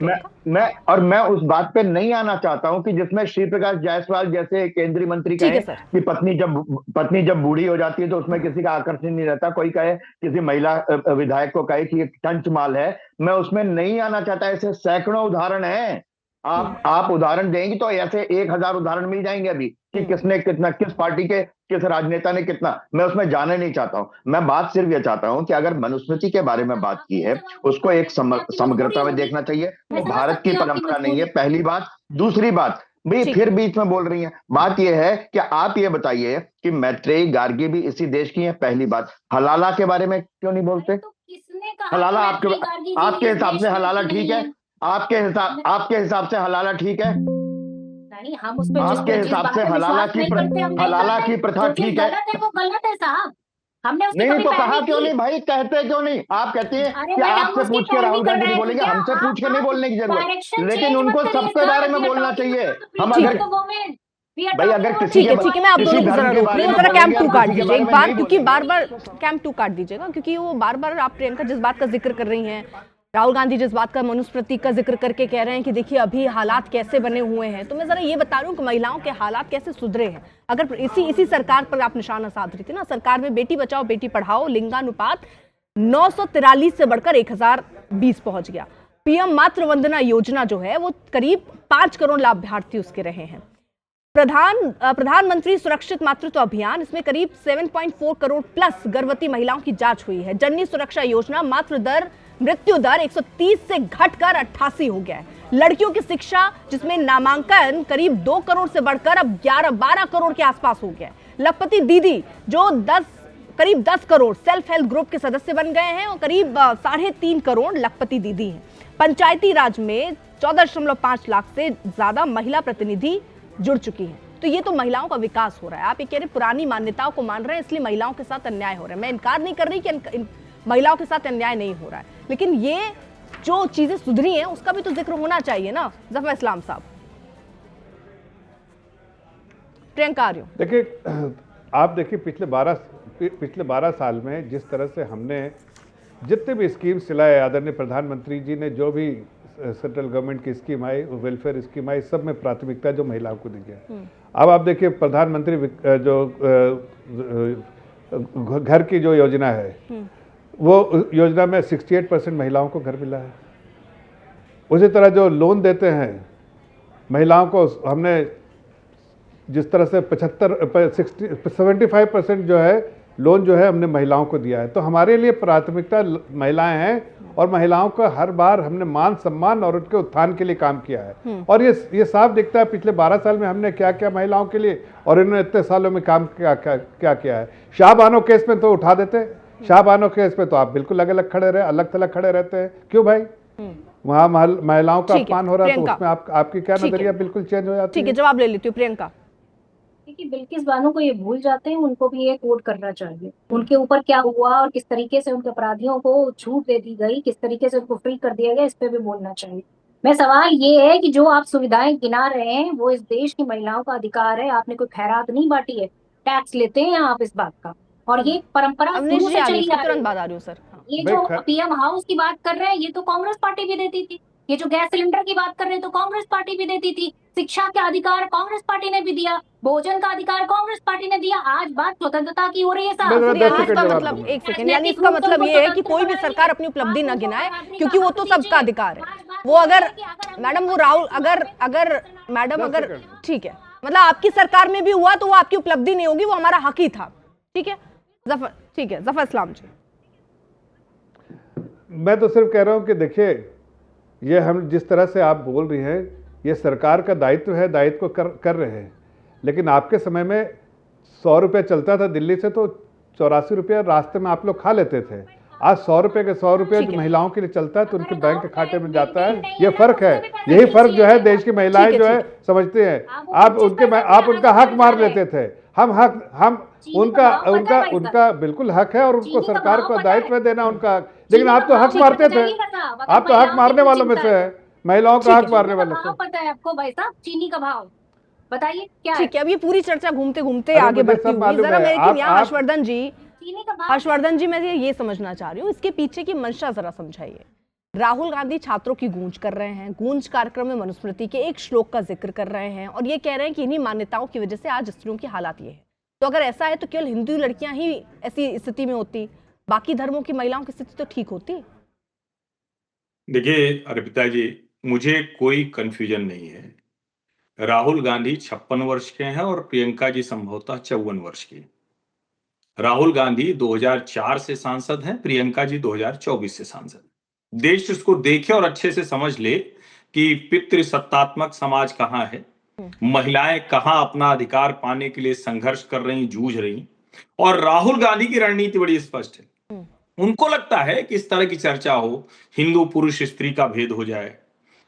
मैं उस बात पे नहीं आना चाहता हूं कि जिसमें श्री प्रकाश जायसवाल जैसे केंद्रीय मंत्री कहे कि पत्नी जब बूढ़ी हो जाती है तो उसमें किसी का आकर्षण नहीं रहता, कोई कहे, किसी महिला विधायक को कहे कि ये टंच माल है, मैं उसमें नहीं आना चाहता। ऐसे सैकड़ों उदाहरण हैं। आप उदाहरण देंगे तो ऐसे 1000 उदाहरण मिल जाएंगे अभी कि किसने कितना, किस पार्टी के किस राजनेता ने कितना। मैं उसमें जाने नहीं चाहता हूं। मैं बात सिर्फ ये चाहता हूं कि अगर मनुस्मृति के बारे में बात की है, उसको एक समग्रता में देखना चाहिए। भारत की परंपरा नहीं है, पहली बात। दूसरी बात, भाई फिर बीच में बोल रही हैं। बात यह है कि आप ये बताइए कि मैत्रेयी, गार्गी भी इसी देश की है। पहली बात, हलाला के बारे में क्यों नहीं बोलते? हलाला आपके हिसाब से हलाला ठीक है? आपके हिसाब से हलाला ठीक है? नहीं, हम उस पे आपके हिसाब से हलाला की प्रथा ठीक है? वो गलत है साहब। हमने उसकी नहीं कभी तो कहा पैरवी क्यों की? नहीं भाई? कहते क्यों नहीं? आप कहते हैं अरे कि भाई, हम आपसे उसकी पूछ के पैरवी राहुल कर गांधी रहे नहीं हैं बोलेंगे, क्या? हमसे पूछ के नहीं बोलने की जरूरत, डायरेक्शन लेकिन चेंज उनको मत सबके करिए बारे में सर। बोलना चाहिए। हम हम अगर भाई अगर किसी ठीक के है, मैं आप दोनों को जरा रोक रही हूँ, जरा कैंप 2 काट दीजिए एक बार, क्योंकि बोलेंगे। बार कैंप 2 काट दीजिएगा, क्योंकि वो बार आप प्रियंका जिस बात का जिक्र कर रही हैं, राहुल गांधी जिस बात का, मनुस्मृति का जिक्र करके कह रहे हैं कि देखिए अभी हालात कैसे बने हुए हैं, तो मैं जरा ये बता रही हूँ कि महिलाओं के हालात कैसे सुधरे हैं। अगर इसी सरकार पर आप निशाना साध रही थी ना, सरकार में बेटी बचाओ बेटी पढ़ाओ लिंगानुपात 943 से बढ़कर 1020 पहुंच गया। पीएम मातृ वंदना योजना जो है वो करीब 5 करोड़ लाभार्थी उसके रहे हैं। प्रधानमंत्री सुरक्षित मातृत्व अभियान, इसमें करीब 7.4 करोड़ प्लस गर्भवती महिलाओं की जांच हुई है। जननी सुरक्षा योजना, मृत्यु दर 130 से घटकर 88 हो गया है। लड़कियों की शिक्षा, जिसमें नामांकन करीब 2 करोड़ से बढ़कर अब 11-12 करोड़ के आसपास हो गया है। लखपति दीदी जो करीब 10 करोड़ सेल्फ हेल्प ग्रुप के सदस्य बन गए हैं और करीब 3.5 करोड़ लखपति दीदी हैं। पंचायती राज में 14.5 लाख से ज्यादा महिला प्रतिनिधि जुड़ चुकी हैं। तो ये तो महिलाओं का विकास हो रहा है। आप ये कह रहे पुरानी मान्यताओं को मान रहे हैं इसलिए महिलाओं के साथ अन्याय हो रहा है। मैं इनकार नहीं कर रही कि महिलाओं के साथ अन्याय नहीं हो रहा है, लेकिन ये जो चीजें सुधरी हैं उसका भी तो जिक्र होना चाहिए ना। जफर इस्लाम साहब, प्रियंका आर्य, देखिए आप देखिए पिछले 12 साल में जिस तरह से हमने जितने भी स्कीम्स चलाए, आदरणीय प्रधानमंत्री जी ने जो भी सेंट्रल गवर्नमेंट की स्कीम आई, वेलफेयर स्कीम आई, सब में प्राथमिकता जो महिलाओं को दी गई। अब आप देखिए प्रधानमंत्री जो घर की जो योजना है, वो योजना में 68% महिलाओं को घर मिला है। उसी तरह जो लोन देते हैं महिलाओं को, हमने जिस तरह से 75% जो है लोन जो है हमने महिलाओं को दिया है। तो हमारे लिए प्राथमिकता महिलाएं हैं और महिलाओं को हर बार हमने मान सम्मान और उनके उत्थान के लिए काम किया है। और ये साफ दिखता है पिछले 12 साल में हमने क्या किया महिलाओं के लिए, और इन्होंने इतने सालों में काम क्या किया है। शाहबानो केस में तो उठा देते, शाहबानो केस पे तो आप बिल्कुल अलग थलग खड़े रहते हैं। क्यों भाई? वहाँ महिलाओं का अपमान हो रहा है तो उसमें आपकी क्या नजरिया बिल्कुल चेंज हो जाती है। ठीक है, जवाब ले लेती हूँ प्रियंका। कि बिल्किस बानो को ये भूल जाते हैं, उनको भी ये कोड करना चाहिए। उनके ऊपर क्या हुआ और किस तरीके से उनके अपराधियों को छूट दे दी गई, किस तरीके से उनको फ्री कर दिया गया, इस पे भी बोलना चाहिए। मैं सवाल ये है कि जो आप सुविधाएं गिना रहे हैं वो इस देश की महिलाओं का अधिकार है। आपने कोई खैरात नहीं बांटी है, टैक्स लेते हैं आप इस बात का, और ये परंपरा शुरू से चली आ रही है। ये जो पीएम हाउस की बात कर रहे हैं ये तो कांग्रेस पार्टी भी देती थी। ये जो गैस सिलेंडर की बात कर रहे हैं तो कांग्रेस पार्टी भी देती थी। शिक्षा का अधिकार कांग्रेस पार्टी ने भी दिया, भोजन का अधिकार कांग्रेस पार्टी ने दिया। आज बात स्वतंत्रता की हो रही है साहब। मतलब एक सेकंड, यानी इसका मतलब ये है कि कोई भी सरकार अपनी उपलब्धि न गिनाए, क्योंकि वो तो सबका अधिकार है। वो अगर मैडम वो राहुल अगर ठीक है, मतलब आपकी सरकार में भी हुआ तो वो आपकी उपलब्धि नहीं होगी, वो हमारा हक ही था। ठीक है जफर इस्लाम जी। मैं तो सिर्फ कह रहा हूं कि देखिए ये हम जिस तरह से आप बोल रही हैं ये सरकार का दायित्व है, दायित्व को कर रहे हैं। लेकिन आपके समय में 100 रुपये चलता था दिल्ली से, तो 84 रुपये रास्ते में आप लोग खा लेते थे। आज 100 रुपये के 100 रुपये जो महिलाओं के लिए चलता है तो उनके बैंक के खाते में जाता है। ये फर्क है, यही फर्क जो है देश की महिलाएं जो है समझते हैं। आप उनका हक मार लेते थे। हम उनका बिल्कुल हक है और उनको सरकार को दायित्व है देना उनका हक। लेकिन आप तो हक मारते थे, आप तो हक मारने वालों में से है, महिलाओं का हक मारने वालों से। पता है आपको भाई साहब चीनी का भाव बताइए क्या है? ठीक है, अब ये पूरी चर्चा घूमते घूमते आगे बढ़ती हुई जरा मेरे यहाँ हर्षवर्धन जी मैं ये समझना चाह रही हूँ, इसके पीछे की मंशा जरा समझाइए। राहुल गांधी छात्रों की गूंज कर रहे हैं, गूंज कार्यक्रम में मनुस्मृति के एक श्लोक का जिक्र कर रहे हैं और ये कह रहे हैं कि इन्हीं मान्यताओं की वजह से आज स्त्रियों की हालात ये है। तो अगर ऐसा है तो केवल हिंदू लड़कियां ही ऐसी स्थिति में होती, बाकी धर्मों की महिलाओं की स्थिति तो ठीक होती? देखिए अर्पिता जी, मुझे कोई कंफ्यूजन नहीं है। राहुल गांधी 56 वर्ष के हैं और प्रियंका जी संभवतः 54 वर्ष की। राहुल गांधी 2004 से सांसद हैं, प्रियंका जी 2024 से सांसद। देश इसको देखे और अच्छे से समझ ले कि पितृसत्तात्मक समाज कहाँ है, महिलाएं कहाँ अपना अधिकार पाने के लिए संघर्ष कर रही, जूझ रही। और राहुल गांधी की रणनीति बड़ी स्पष्ट है। उनको लगता है कि इस तरह की चर्चा हो, हिंदू पुरुष स्त्री का भेद हो जाए,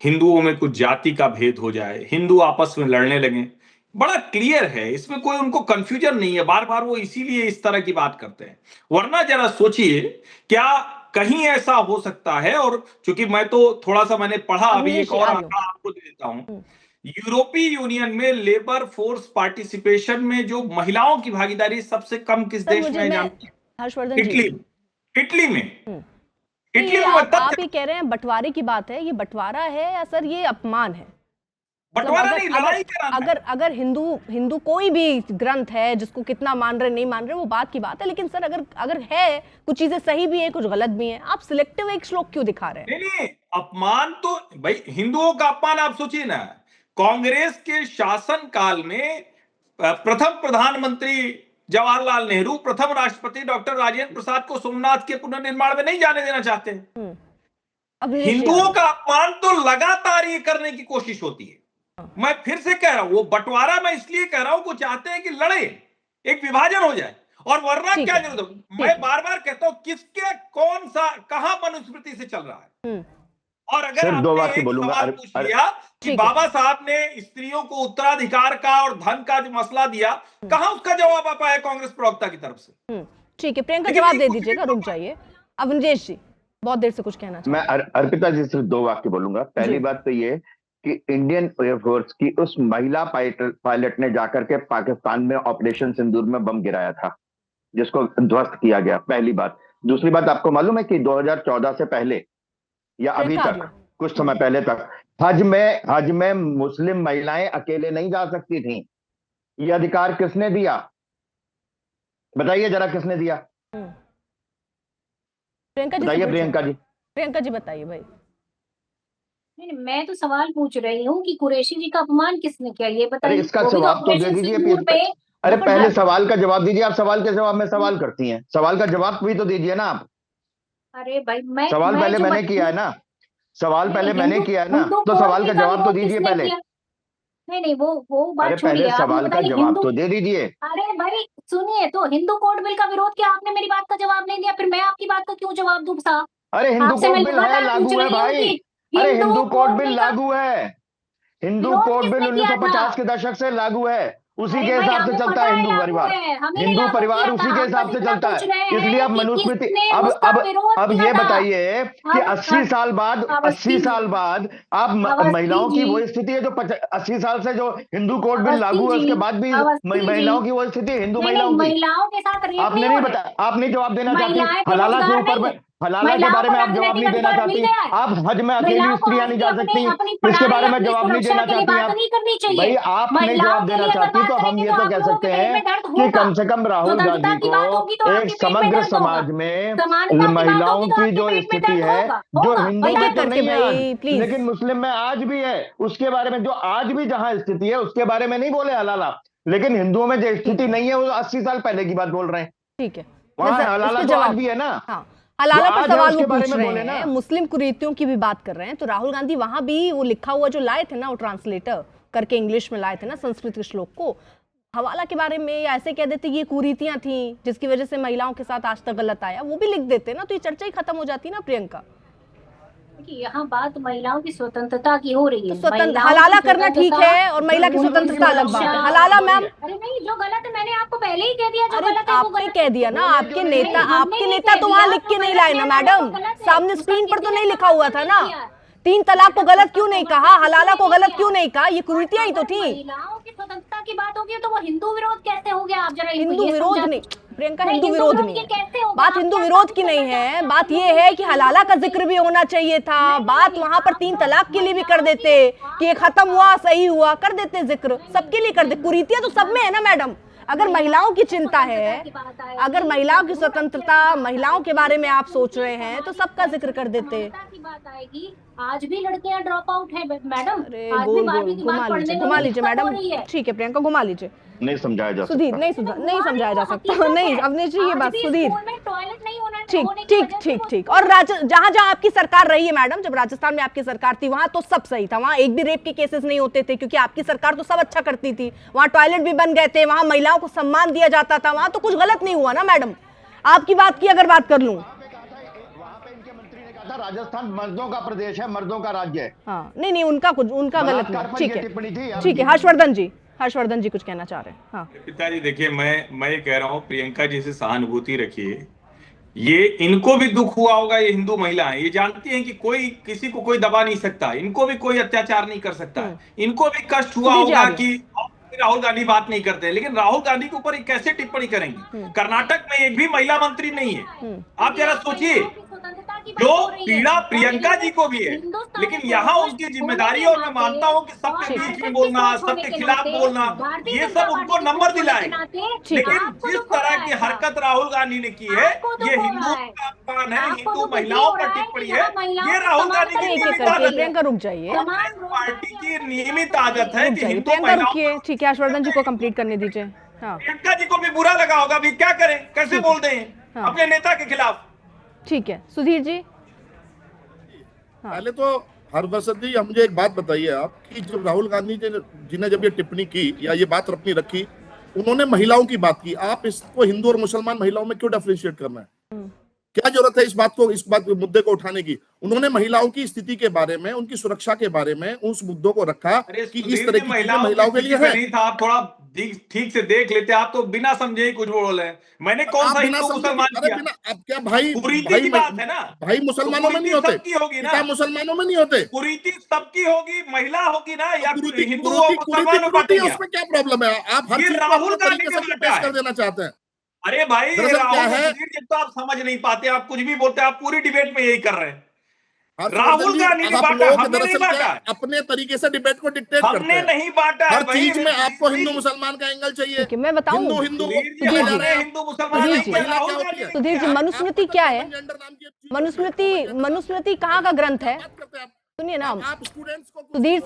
हिंदुओं में कुछ जाति का भेद हो जाए, हिंदू आपस में लड़ने लगे। बड़ा क्लियर है, इसमें कोई उनको कंफ्यूजन नहीं है। बार बार वो इसीलिए इस तरह की बात करते हैं। वरना जरा सोचिए, क्या कहीं ऐसा हो सकता है? और चूंकि मैं तो थोड़ा सा मैंने पढ़ा, अभी एक और आंकड़ा आपको दे देता हूं। यूरोपीय यूनियन में लेबर फोर्स पार्टिसिपेशन में जो महिलाओं की भागीदारी सबसे कम किस देश में जानते हैं? हर्षवर्धन इटली में। आप ही कह रहे हैं बंटवारे की बात है, ये बंटवारा है या सर ये अपमान है? बंटवारा नहीं, लड़ाई कराना। अगर हिंदू कोई भी ग्रंथ है जिसको कितना मान रहे नहीं मान रहे वो बात की बात है, लेकिन सर अगर है कुछ चीजें सही भी है कुछ गलत भी है, आप सिलेक्टिव एक श्लोक क्यों दिखा रहे हैं? नहीं, अपमान तो भाई हिंदुओं का अपमान आप सोचिए ना। कांग्रेस के शासन काल में प्रथम प्रधानमंत्री जवाहरलाल नेहरू, प्रथम राष्ट्रपति डॉक्टर राजेंद्र प्रसाद को सोमनाथ के पुनर्निर्माण में नहीं जाने देना चाहते हैं। हिंदुओं का अपमान तो लगातार ये करने की कोशिश होती है। मैं फिर से कह रहा हूं, वो बंटवारा मैं इसलिए कह रहा हूं को चाहते हैं कि लड़े, एक विभाजन हो जाए। और वरना क्या जरूरत है? मैं बार बार कहता हूं, किसके कौन सा कहां मनुस्मृति से चल रहा है? और अगर आपने एक सवाल पूछ लिया कि बाबा साहब ने स्त्रियों को उत्तराधिकार का और धन का जो मसला दिया, कहां उसका जवाब आ पाया कांग्रेस प्रवक्ता की तरफ से? ठीक है, प्रियंका जवाब दे दीजिएगा, रुक जाइए। अवनीश जी बहुत देर से कुछ कहना चाहते हैं। मैं अर्पिता जी सिर्फ 2 वाक्य बोलूंगा। पहली बात तो ये कि इंडियन एयरफोर्स की उस महिला पायलट ने जाकर के पाकिस्तान में ऑपरेशन सिंदूर में बम गिराया था, जिसको ध्वस्त किया गया। पहली बात। दूसरी बात, आपको मालूम है कि 2014 से पहले या अभी तक कुछ समय पहले तक हज में मुस्लिम महिलाएं अकेले नहीं जा सकती थीं। ये अधिकार किसने दिया? बताइए जरा, किसने दिया? बताइए प्रियंका जी बताइए भाई। नहीं, मैं तो सवाल पूछ रही हूँ कि कुरैशी जी का अपमान किसने किया, ये बताइए। इसका जवाब तो दे दीजिए। अरे पहले सवाल का जवाब दीजिए। आप सवाल के जवाब में सवाल करती हैं, सवाल का जवाब भी तो दीजिए ना आप। अरे भाई सवाल पहले मैंने किया है ना, सवाल पहले मैंने किया है ना, तो सवाल का जवाब तो दीजिए पहले। नहीं वो बात छोड़िए, पहले सवाल का जवाब तो दे दीजिए। अरे भाई सुनिए, तो हिंदू कोड बिल का विरोध किया आपने, मेरी बात का जवाब नहीं दिया, फिर मैं आपकी बात का क्यों जवाब दूं साहब? अरे हिंदू कोड बिल है, लागू है भाई। अरे हिंदू कोड बिल लागू है। हिंदू कोड बिल 1950 के दशक से लागू है। उसी के हिसाब से चलता है हिंदू परिवार। हिंदू परिवार उसी के हिसाब से चलता है। इसलिए अब मनुस्मृति अब ये बताइए कि 80 साल बाद आप महिलाओं की वो स्थिति है जो 80 साल से जो हिंदू कोड बिल लागू है उसके बाद भी महिलाओं की वो स्थिति, हिंदू महिलाओं की। आपने नहीं बताया, आप नहीं जवाब देना चाहती। हलाला के ऊपर, हलाला के बारे में आप जवाब नहीं देना चाहती। आप हज में अकेली स्त्रियां नहीं जा सकती, इसके बारे में जवाब नहीं देना चाहती आप। भाई आप नहीं जवाब देना चाहती तो हम ये तो कह सकते हैं कि कम से कम राहुल गांधी को एक समग्र समाज में महिलाओं की जो स्थिति है, जो हिंदू में तो नहीं है लेकिन मुस्लिम में आज भी है, उसके बारे में, जो आज भी जहां स्थिति है उसके बारे में नहीं बोले हलाला, लेकिन हिंदुओं में जो स्थिति नहीं है वो 80 साल पहले की बात बोल रहे हैं। ठीक है, वहां हलाला तो आज भी है ना। हलाला जो पर आज है, सवाल उसके वो बारे पूछ में रहे बोले हैं, ना। मुस्लिम कुरीतियों की भी बात कर रहे हैं, तो राहुल गांधी वहां भी वो लिखा हुआ जो लाए थे ना, वो ट्रांसलेटर करके इंग्लिश में लाए थे ना संस्कृत के श्लोक को, हवाला के बारे में या ऐसे कह देते ये कुरीतियां थी जिसकी वजह से महिलाओं के साथ आज तक गलत आया, वो भी लिख देते ना, तो ये चर्चा ही खत्म हो जाती ना प्रियंका। देखिए, यहाँ बात महिलाओं की स्वतंत्रता की हो रही तो है। स्वतंत्र महिलाओं हलाला की करना ठीक स्वतंत्रता- है और महिला की स्वतंत्रता अलग बात है। हलाला मैम, अरे नहीं, जो गलत है मैंने आपको पहले ही कह दिया, जो अरे गलत है वो आपने गलत कह है। दिया ना, आपके नेता हमने आपके नहीं नेता कह तो वहां दिया, लिख के जो नहीं गलत लाए ना है, मैडम, वो गलत है। सामने उसका स्क्रीन पर तो किसी नहीं ने लिखा हुआ था ना। नहीं किया। 3 तलाक को गलत क्यों नहीं कहा, हलाला को गलत क्यों नहीं कहा, ये कुरीतियां ही तो थी। महिलाओं की स्वतंत्रता की बात होगी तो वो हिंदू विरोध कैसे हो गया? आप जरा इनको हिंदू ये विरोध समझा नहीं दीजिए। प्रियंका, नहीं, हिंदू विरोध नहीं ये कैसे है, होगा? बात आप हिंदू क्या विरोध की साबित नहीं करना है, चाहते बात हैं? ये है कि हलाला का जिक्र भी होना चाहिए था। बात वहां पर 3 तलाक के लिए भी कर देते कि ये खत्म हुआ, सही हुआ, कर देते जिक्र, सबके लिए कर दे। कुरीतियां तो सब में है ना मैडम। अगर महिलाओं की चिंता है, अगर महिलाओं की स्वतंत्रता, महिलाओं के बारे में आप सोच रहे हैं, तो सबका जिक्र कर देते। समानता की बात आएगी, आज भी लड़कियां ड्रॉप आउट है मैडम। अरे आज भी गोल 12वीं गोल की घुमा बात पढ़ने लीजिए, में घुमा भी लीजिए दिक्कत हो मैडम, रही है। ठीक है प्रियंका घुमा लीजिए। नहीं समझाया जा सुधीर सकता। नहीं समझाया जा सकता, नहीं अब नहीं चाहिए बात सुधीर। टॉयलेट नहीं होना ठीक होने की ठीक वजह से ठीक वो- ठीक। और जहां जहां आपकी सरकार रही है मैडम, जब राजस्थान में आपकी सरकार थी वहां तो सब सही था, वहां एक भी रेप के केसेस नहीं होते थे क्योंकि आपकी सरकार तो सब अच्छा करती थी। वहां टॉयलेट भी बन गए थे, वहां महिलाओं को सम्मान दिया जाता था, वहां तो कुछ गलत नहीं हुआ ना मैडम। आपकी बात की अगर बात कर लूं, वहां पे इनके मंत्री ने कहा था राजस्थान मर्दों का प्रदेश है, मर्दों का राज्य है। हाँ नहीं उनका गलत बलात्कार नहीं, पर ठीक ये टिप्पणी थी, है आप ठीक है। देखिए। हर्षवर्धन जी कुछ कहना चाह रहे हैं। हाँ पिताजी देखिए, मैं ये कह रहा हूँ, प्रियंका जी से सहानुभूति रखिए। ये इनको भी दुख हुआ होगा, ये हिंदू महिला है, ये जानती हैं कि कोई किसी को कोई दबा नहीं सकता, इनको भी कोई अत्याचार नहीं कर सकता है, इनको भी कष्ट हुआ सुधीर जी होगा आगे। कि राहुल गांधी बात नहीं करते हैं, लेकिन राहुल गांधी के ऊपर ये कैसे टिप्पणी करेंगी? कर्नाटक में एक भी महिला मंत्री नहीं है। आप जरा सोचिए, स्वतंत्रता की बात जो हो रही है। पीड़ा प्रियंका जी को भी है, हिंदुस्तान लेकिन को यहाँ होने उनकी के जिम्मेदारी है और मैं नाते मानता हूँ कि सबके और बीच में आतंकी बोलना, सोच होने सबके के खिलाफ नाते, बोलना, भारतीय ये जनता सब पार्टी उनको के नंबर होने के दिलाएगा। नाते लेकिन आपको जिस दुख हो तरह रहा की है। हरकत राहुल गांधी ने की है, आपको दुख ये हो हिंदू रहा है। का अपमान है, आपको हिंदू दुख महिलाओं हो पर रहा है टिप्पणी कि है, यहाँ महिलाओं ये को राहुल समान गांधी अरे की एक एक नियमित करके आदत है। प्रियंका रुक जाइए, समान पार्टी की नियमित आदत है रुक कि जाइए हिंदू प्रियंका महिलाओं, रुकिए, ठीक है हर्षवर्धन जी को कंप्लीट करने दीजिए। हाँ प्रियंका जी को भी बुरा लगा होगा, अभी क्या करें, कैसे ठीक है। बोलते हैं हाँ। अपने नेता के खिलाफ। ठीक है सुधीर जी। पहले तो हरबसत जी, हम मुझे एक बात बताइए आप कि जब राहुल गांधी जी ने जब ये टिप्पणी की या ये बात अपनी रखी, उन्होंने महिलाओं की बात की, आप इसको हिंदू और मुसलमान महिलाओं में क्यों डिफरेंशिएट करना है? क्या जरूरत है इस बात मुद्दे को उठाने की? उन्होंने महिलाओं की स्थिति के बारे में, उनकी सुरक्षा के बारे में उस मुद्दों को रखा अरे कि इस सुधीर तरह जी, की चीजें महिलाओं के लिए स्थिति से है। नहीं था, आप थोड़ा ठीक से देख लेते, आप तो बिना समझे ही कुछ बोल रहे हैं। मैंने कौन आप सा बिना हिंदू समझे, मुसलमान अरे किया? बिना, अब क्या भाई कुरीति की बात है ना, भाई मुसलमानों में नहीं कुरीति होते, सबकी होगी ना, पिता मुसलमानों में नहीं होते। कुरीति सबकी होगी, महिला होगी ना, या कुरीति हिंदू और कुरीति मुसलमान कुरीति में कुरीति है, बांटेंगे? उसमें क्या प्रॉब्लम है? आप हर ये चीज को राहुल अपने गांधी तरीके ने से बांटा पेश है। कर देना चाहते हैं। अरे भाई, दरअसल राहुल क्या है, सुधीर जी तो आप समझ नहीं पाते, आप कुछ भी बोलते हैं, आप पूरी डिबेट में यही कर रहे हैं। हर्षवर्धन राहुल जी, गांधी ने आप बांटा, लोग हमने नहीं दरअसल बांटा क्या है, अपने तरीके से डिबेट को डिक्टेट करते हमने हैं। नहीं बांटा है हर भाई। चीज में आपको हिंदू मुसलमान का एंगल चाहिए। ठीक है मैं बताऊं, हिंदू हिंदू सुधीर जी, सुधीर जी, हमने हिंदू मुसलमान सुधीर नहीं जी, किया, महिला राहुल क्या गांधी होती है? ने सुधीर जी किया। मनुस्मृति क्या है? जेंडर नाम की चीज मनुस्मृति कहाँ का ग्रंथ है? बात करते हैं आप। सुनिए ना आप स्टूडेंट्स को सुधीर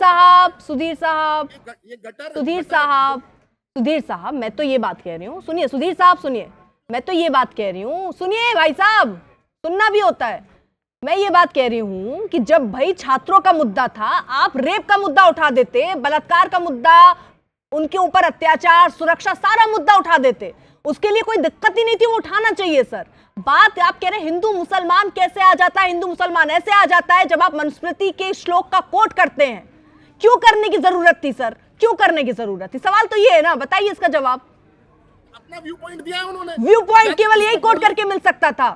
साहब ये गटर सुधीर साहब मैं तो ये बात कह रही हूँ, सुनिए सुधीर साहब सुनिए, मैं तो ये बात कह रही हूँ, सुनिए भाई साहब, सुनना भी होता है। मैं ये बात कह रही हूँ कि जब भाई छात्रों का मुद्दा था, आप रेप का मुद्दा उठा देते, बलात्कार का मुद्दा, उनके ऊपर अत्याचार, सुरक्षा, सारा मुद्दा उठा देते, उसके लिए कोई दिक्कत ही नहीं थी, वो उठाना चाहिए सर। बात आप कह रहे हैं हिंदू मुसलमान कैसे आ जाता है, हिंदू मुसलमान ऐसे आ जाता है जब आप मनुस्मृति के श्लोक का कोट करते हैं। क्यों करने की जरूरत थी सर, क्यों करने की जरूरत थी? सवाल तो ये है ना, बताइए इसका जवाब। अपना व्यू पॉइंट दिया है उन्होंने। व्यू पॉइंट केवल यही कोट करके मिल सकता था।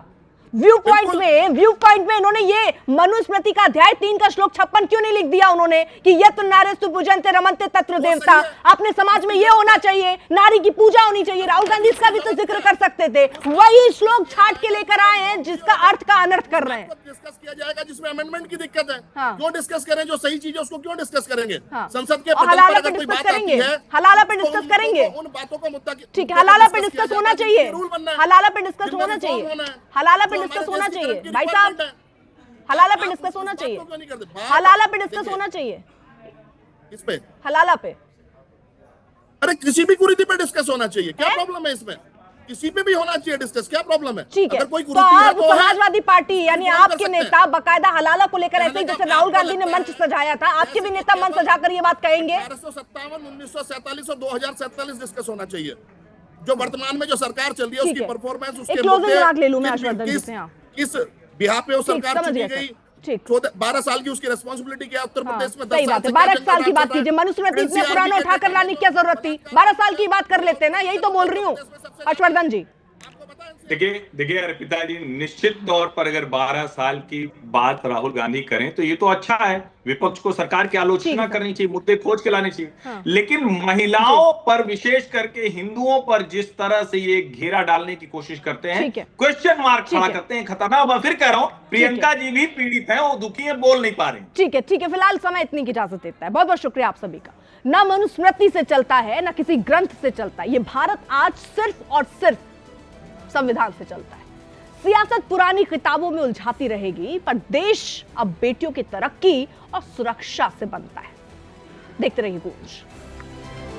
व्यू पॉइंट में इन्होंने ये मनुस्मृति का अध्याय 3 का श्लोक 56 क्यों नहीं लिख दिया उन्होंने कि यत् नारेस्तु पूजन्ते रमन्ते तत्र देवता। अपने समाज में ये होना चाहिए, नारी की पूजा होनी चाहिए। राहुल गांधी इसका भी तो जिक्र कर सकते थे। वही श्लोक छाट के लेकर आए हैं जिसका अर्थ का अनर्थ कर रहे हैं। डिस्कस किया जाएगा जिसमें अमेंडमेंट की दिक्कत है। हाँ। क्यों डिस्कस करें? जो सही चीज है उसको क्यों डिस्कस करेंगे? हाँ। संसद के और पटल हलाला पर पे अगर कोई डिस्कस बात आती करेंगे, है, हलाला पे तो डिस्कस उन करेंगे। उन बातों का मुद्दा ठीक है, हलाला पे डिस्कस होना चाहिए, हलाला पे डिस्कस होना जिनमें चाहिए, रिफॉर्म होना है, हलाला पे जो डिस्कस हमारे होना देश की चाहिए तरफ की भाई साहब, रिक्वायरमेंट है। हलाला पे आप डिस्कस उस होना बात चाहिए, को क्यों नहीं करते? बात हलाला पे डिस्कस देखिए, होना चाहिए, इस पे हलाला पे। अरे किसी भी कुरीति पे डिस्कस होना चाहिए, क्या है? प्रॉब्लम है इसमें? किसी पे भी होना चाहिए डिस्कस, क्या प्रॉब्लम है? ठीक है, अगर कोई तो कुरीति है आप तो है। समाजवादी पार्टी यानी इन्फॉर्म कर आपके सकते हैं। नेता बकायदा हलाला को लेकर ऐसे ही कहने जैसे का राहुल आपको गांधी ने लगता मंच है, सजाया था, आपके भी नेता मंच सजाकर ये बात कहेंगे? 1857, 1947 और 2047 डिस्कस होना चाहिए। जो वर्तमान में जो सरकार चल रही है ठीक उसकी है। परफॉर्मेंस, एक उसके closing मुद्दे, remark ले लूं मैं किस- हर्षवर्धन जी किस- से, हाँ। किस बिहार पे वो ठीक, सरकार समझ चुनी गया गई, सर, ठीक। 12 साल की उसकी रेस्पॉन्सिबिलिटी क्या है उत्तर हाँ, प्रदेश में? 10 सही साल बात है। से क्या 12 जनता साल की राज बात चल रहा है? कीजिए, मनुस्मृति इतने NCRT पुराना के उठाकर लाने की क्या जरूरत थी? 12 साल की बात कर लेते हैं ना, यही तो बोल रही हूँ हर्षवर्धन जी। आपको पता है देखिए अर्पिता जी, निश्चित तौर पर अगर 12 साल की बात राहुल गांधी करें तो ये तो अच्छा है, विपक्ष को सरकार की ठीक आलोचना है। करनी चाहिए, मुद्दे खोज के लाने चाहिए। हाँ। लेकिन महिलाओं पर, विशेष करके हिंदुओं पर जिस तरह से ये घेरा डालने की कोशिश करते हैं, ठीक है। क्वेश्चन मार्क ठीक खड़ा है। करते हैं, खतरनाक। मैं फिर कह रहा हूं, प्रियंका जी भी पीड़ित हैं, वो दुखी हैं, बोल नहीं पा रही। ठीक है, ठीक है, फिलहाल समय इतनी की इजाजत देता है। बहुत बहुत शुक्रिया आप सभी का। ना मनुस्मृति से चलता है, ना किसी ग्रंथ से चलता है, ये भारत आज सिर्फ और सिर्फ संविधान से चलता है। सियासत पुरानी किताबों में उलझाती रहेगी, पर देश अब बेटियों की तरक्की और सुरक्षा से बनता है। देखते रहिए गूंज।